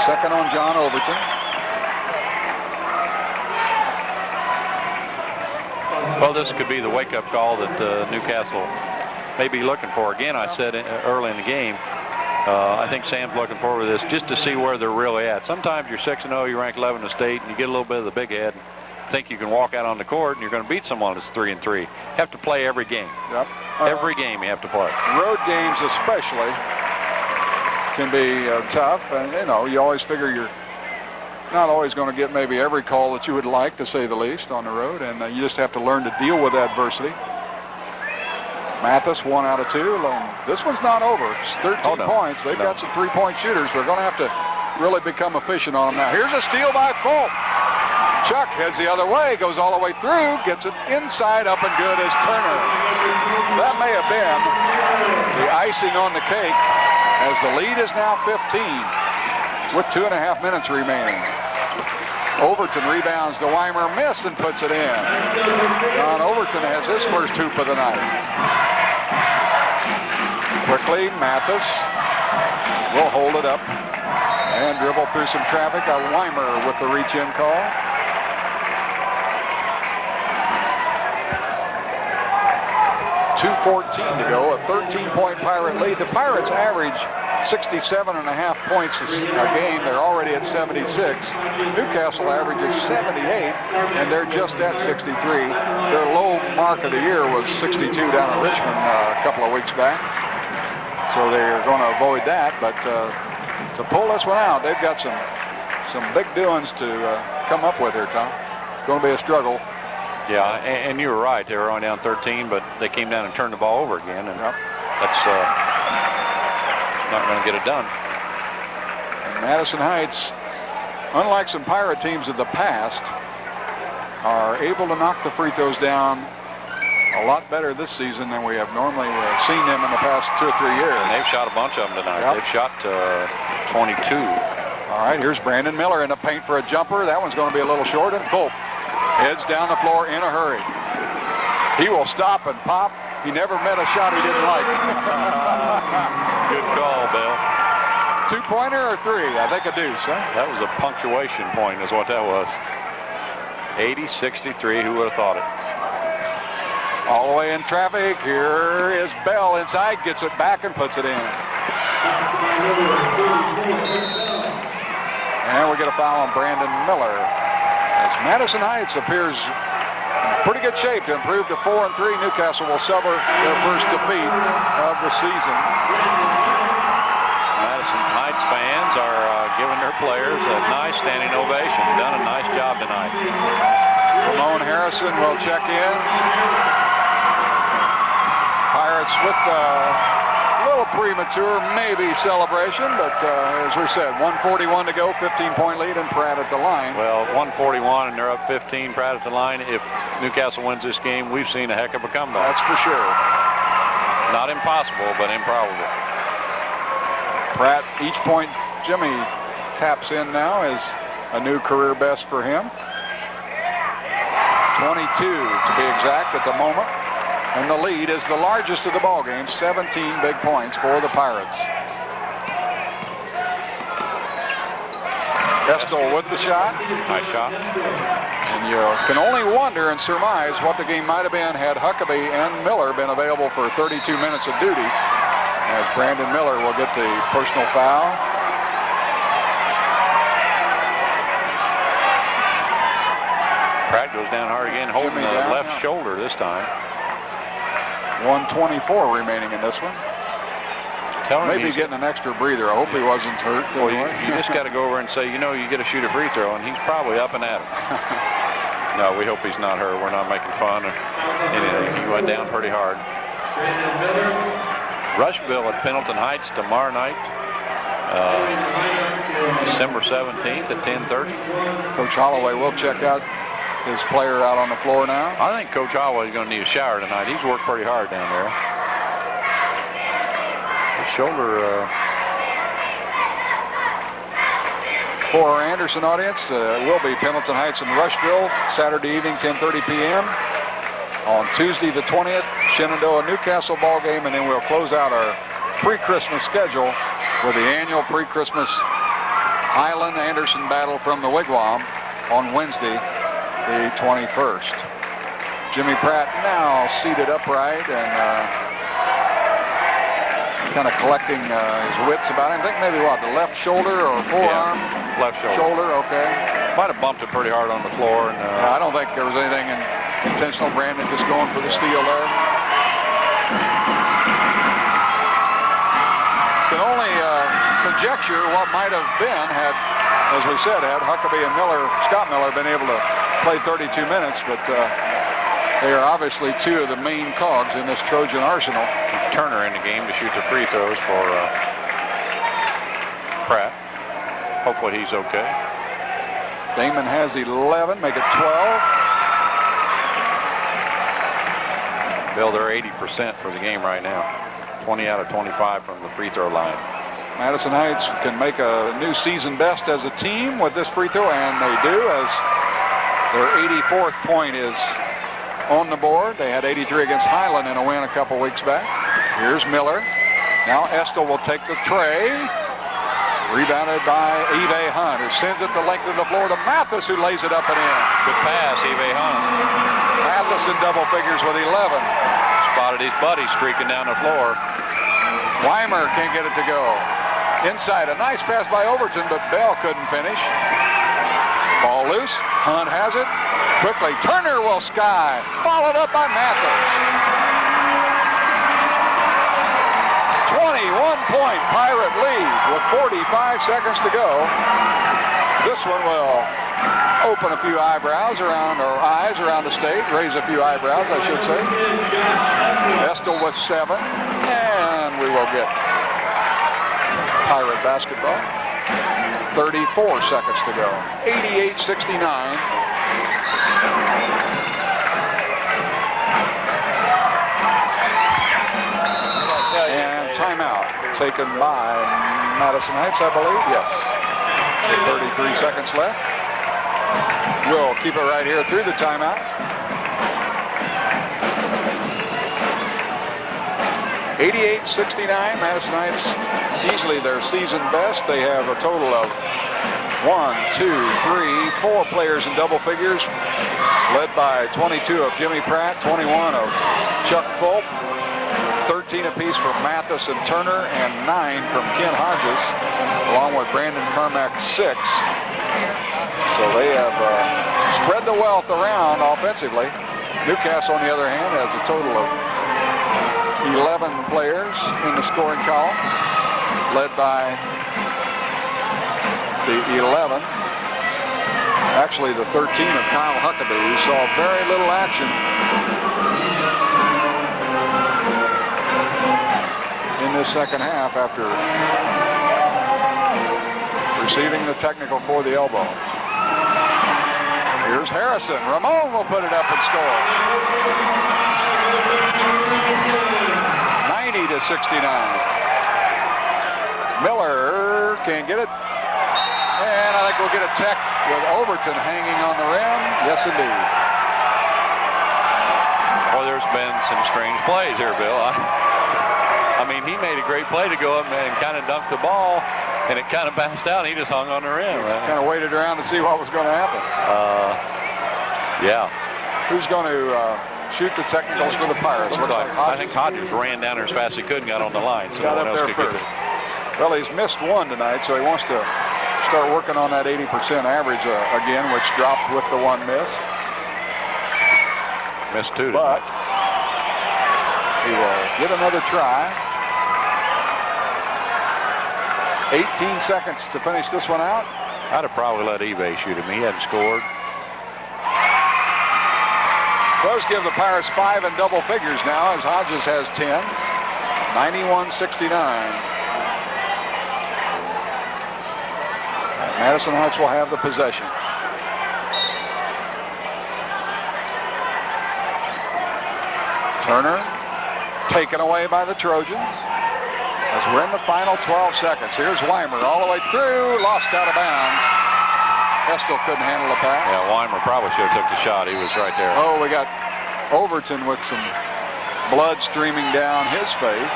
Second on John Overton. Well, this could be the wake-up call that Newcastle may be looking for. Again, I said early in the game, I think Sam's looking forward to this just to see where they're really at. Sometimes you're 6-0, you rank 11 in the state, and you get a little bit of the big head. think you can walk out on the court and you're going to beat someone that's 3-3. You have to play every game. Yep. Every game you have to play. Road games especially can be tough, and you always figure you're not always going to get maybe every call that you would like, to say the least, on the road, and you just have to learn to deal with adversity. Mathis, 1 out of 2. This one's not over. It's 13 points. They've got some three-point shooters. They're going to have to really become efficient on them now. Here's a steal by Fulp. Chuck heads the other way, goes all the way through, gets it inside, up and good as Turner. That may have been the icing on the cake, as the lead is now 15 with 2.5 minutes remaining. Overton rebounds the Weimer miss and puts it in. John Overton has his first hoop of the night. Quickly, Mathis will hold it up and dribble through some traffic. Weimer with the reach-in call. .214 to go, a 13-point Pirate lead. The Pirates average 67.5 points a game. They're already at 76. Newcastle averages 78, and they're just at 63. Their low mark of the year was 62 down at Richmond a couple of weeks back. So they're going to avoid that, but to pull this one out, they've got some big doings to come up with here, Tom. It's going to be a struggle. Yeah, and you were right. They were only down 13, but they came down and turned the ball over again, and that's not going to get it done. And Madison Heights, unlike some Pirate teams of the past, are able to knock the free throws down a lot better this season than we have normally seen them in the past 2 or 3 years. And they've shot a bunch of them tonight. They've shot 22. All right, here's Brandon Miller in the paint for a jumper. That one's going to be a little short, and Fulp heads down the floor in a hurry. He will stop and pop. He never met a shot he didn't like. Good call, Bill. 2-pointer or 3? I think a deuce, huh? That was a punctuation point is what that was. 80-63, who would have thought it? All the way in traffic. Here is Bell inside, gets it back and puts it in. And we get a foul on Brandon Miller, as Madison Heights appears in pretty good shape to improve to 4-3. Newcastle will suffer their first defeat of the season. Madison Heights fans are giving their players a nice standing ovation. Done a nice job tonight. Ramon Harrison will check in. Pirates with a little premature maybe celebration, but as we said, 1:41 to go, 15-point lead, and Pratt at the line. Well, 1:41 and they're up 15. Pratt at the line. If Newcastle wins this game, we've seen a heck of a comeback. That's for sure. Not impossible, but improbable. Pratt, each point Jimmy taps in now is a new career best for him. 22 to be exact at the moment. And the lead is the largest of the ball game, 17 big points for the Pirates. Estel with the shot. Nice shot. And you can only wonder and surmise what the game might have been had Huckabee and Miller been available for 32 minutes of duty, as Brandon Miller will get the personal foul. Pratt goes down hard again, holding the left shoulder this time. 1:24 remaining in this one. Maybe getting an extra breather. I hope he wasn't hurt. Well, you just got to go over and say, you got to shoot a free throw, and he's probably up and at it. No, we hope he's not hurt. We're not making fun of anything. He went down pretty hard. Rushville at Pendleton Heights tomorrow night, December 17th at 10:30. Coach Holloway will check out his player out on the floor now. I think Coach Holloway is going to need a shower tonight. He's worked pretty hard down there. His shoulder. For our Anderson audience, it will be Pendleton Heights and Rushville, Saturday evening, 10:30 p.m. On Tuesday the 20th, Shenandoah Newcastle ball game, and then we'll close out our pre-Christmas schedule with the annual pre-Christmas Highland Anderson battle from the Wigwam on Wednesday, the 21st. Jimmy Pratt now seated upright, and kind of collecting his wits about him. I think maybe what, the left shoulder or forearm? Yeah, left shoulder. Shoulder, okay. Might have bumped it pretty hard on the floor. And I don't think there was anything intentional. Brandon just going for the steal there. Can only conjecture what might have been had, as we said, had Huckabee and Scott Miller been able to play 32 minutes, but they are obviously two of the main cogs in this Trojan arsenal. Turner in the game to shoot the free throws for Pratt. Hopefully he's okay. Damon has 11, make it 12. Bill, they're 80% for the game right now. 20 out of 25 from the free throw line. Madison Heights can make a new season best as a team with this free throw, and they do, as their 84th point is on the board. They had 83 against Highland in a win a couple weeks back. Here's Miller. Now Estill will take the tray. Rebounded by Eve Hunt, who sends it the length of the floor to Mathis, who lays it up and in. Good pass, Eve Hunt. Mathis in double figures with 11. Spotted his buddy streaking down the floor. Weimer can't get it to go. Inside, a nice pass by Overton, but Bell couldn't finish. Ball loose. Hunt has it. Quickly, Turner will sky. Followed up by Mathis. 21-point Pirate lead with 45 seconds to go. This one will open a few eyebrows around, or eyes around the state, raise a few eyebrows, I should say. Estill with 7, and we will get Pirate basketball. 34 seconds to go. 88-69. And timeout taken by Madison Heights, I believe. Yes. 33 seconds left. We'll keep it right here through the timeout. 88-69, Madison Heights easily their season best. They have a total of 4 players in double figures, led by 22 of Jimmy Pratt, 21 of Chuck Fulp, 13 apiece from Mathis and Turner, and 9 from Ken Hodges, along with Brandon Carmack, 6. So they have spread the wealth around offensively. Newcastle, on the other hand, has a total of 11 players in the scoring column, led by the 11, actually the 13 of Kyle Huckabee, who saw very little action in this second half after receiving the technical for the elbow. Here's Harrison. Ramon will put it up and score. 90-69. Miller can't get it. And I think we'll get a tech with Overton hanging on the rim. Yes, indeed. Well, there's been some strange plays here, Bill. I mean, he made a great play to go up and kind of dunk the ball, and it kind of bounced out, and he just hung on the rim. Kind of waited around to see what was going to happen. Yeah. Who's going to shoot the technicals for the Pirates? Looks like I think Hodges ran down there as fast as he could and got on the line. So got up there first. Well, he's missed one tonight, so he wants to start working on that 80% average again, which dropped with the one miss. Missed 2. But he will get another try. 18 seconds to finish this one out. I'd have probably let Eve shoot him. He hadn't scored. Does give the Pirates 5 in double figures now, as Hodges has 10. 91-69. Madison Heights will have the possession. Turner taken away by the Trojans as we're in the final 12 seconds. Here's Weimer all the way through, lost out of bounds. Estill couldn't handle the pass. Yeah, Weimer probably should have took the shot. He was right there. Oh, we got Overton with some blood streaming down his face.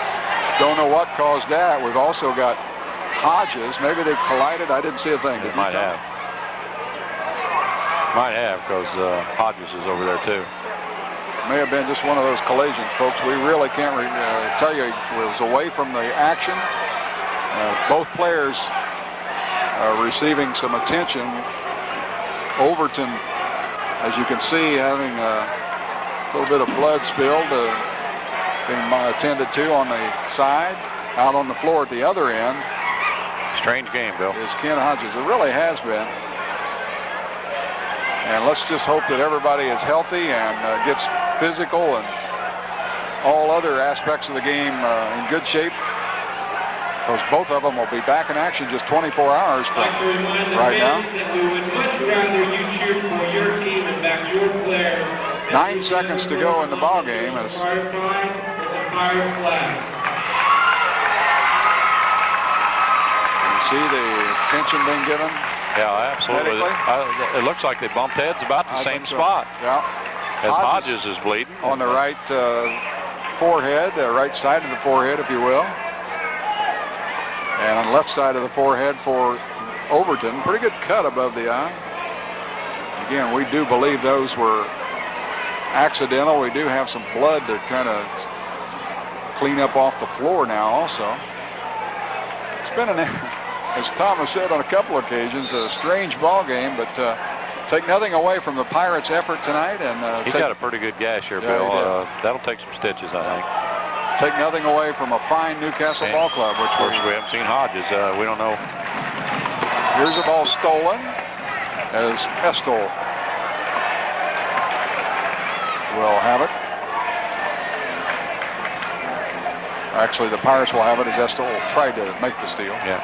Don't know what caused that. We've also got Hodges. Maybe they collided. I didn't see a thing. It might have. Might have, because Hodges is over there too. may have been just one of those collisions, folks. We really can't tell you it was away from the action. Both players receiving some attention. Overton, as you can see, having a little bit of blood spilled, being attended to on the side. Out on the floor at the other end. Strange game, Bill. Is Ken Hodges. It really has been. And let's just hope that everybody is healthy and gets physical and all other aspects of the game in good shape, because both of them will be back in action just 24 hours from right now. That we would much rather you cheer for your team and back your players. 9 seconds to go in the ball game. As Fire flag, it's a fire flag. you see the attention being given. Yeah, absolutely. It looks like they bumped heads about the same spot. Yeah. As Hodges is bleeding. On the right forehead, right side of the forehead, if you will. And on the left side of the forehead for Overton. Pretty good cut above the eye. Again, we do believe those were accidental. We do have some blood to kind of clean up off the floor now also. It's been, as Thomas said on a couple of occasions, a strange ball game, but take nothing away from the Pirates' effort tonight. And he's got a pretty good gash here, Bill. That'll take some stitches, I think. Take nothing away from a fine Newcastle ball club, which of course we haven't seen Hodges. We don't know. Here's the ball stolen as Estel will have it. Actually, the Pirates will have it as Estel tried to make the steal. Yeah.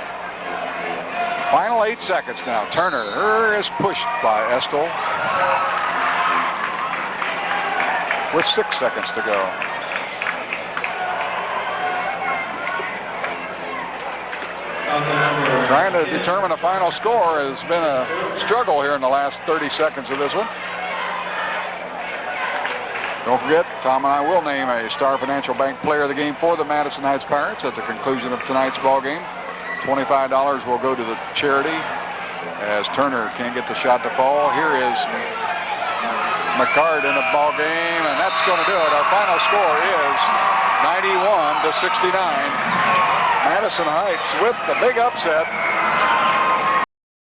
Final 8 seconds now. Turner is pushed by Estel with 6 seconds to go. Trying to determine a final score has been a struggle here in the last 30 seconds of this one. Don't forget, Tom and I will name a Star Financial Bank Player of the Game for the Madison Heights Pirates at the conclusion of tonight's ball game. $25 will go to the charity as Turner can't get the shot to fall. Here is McCard in the ball game, and that's going to do it. Our final score is 91-69. Madison Heights with the big upset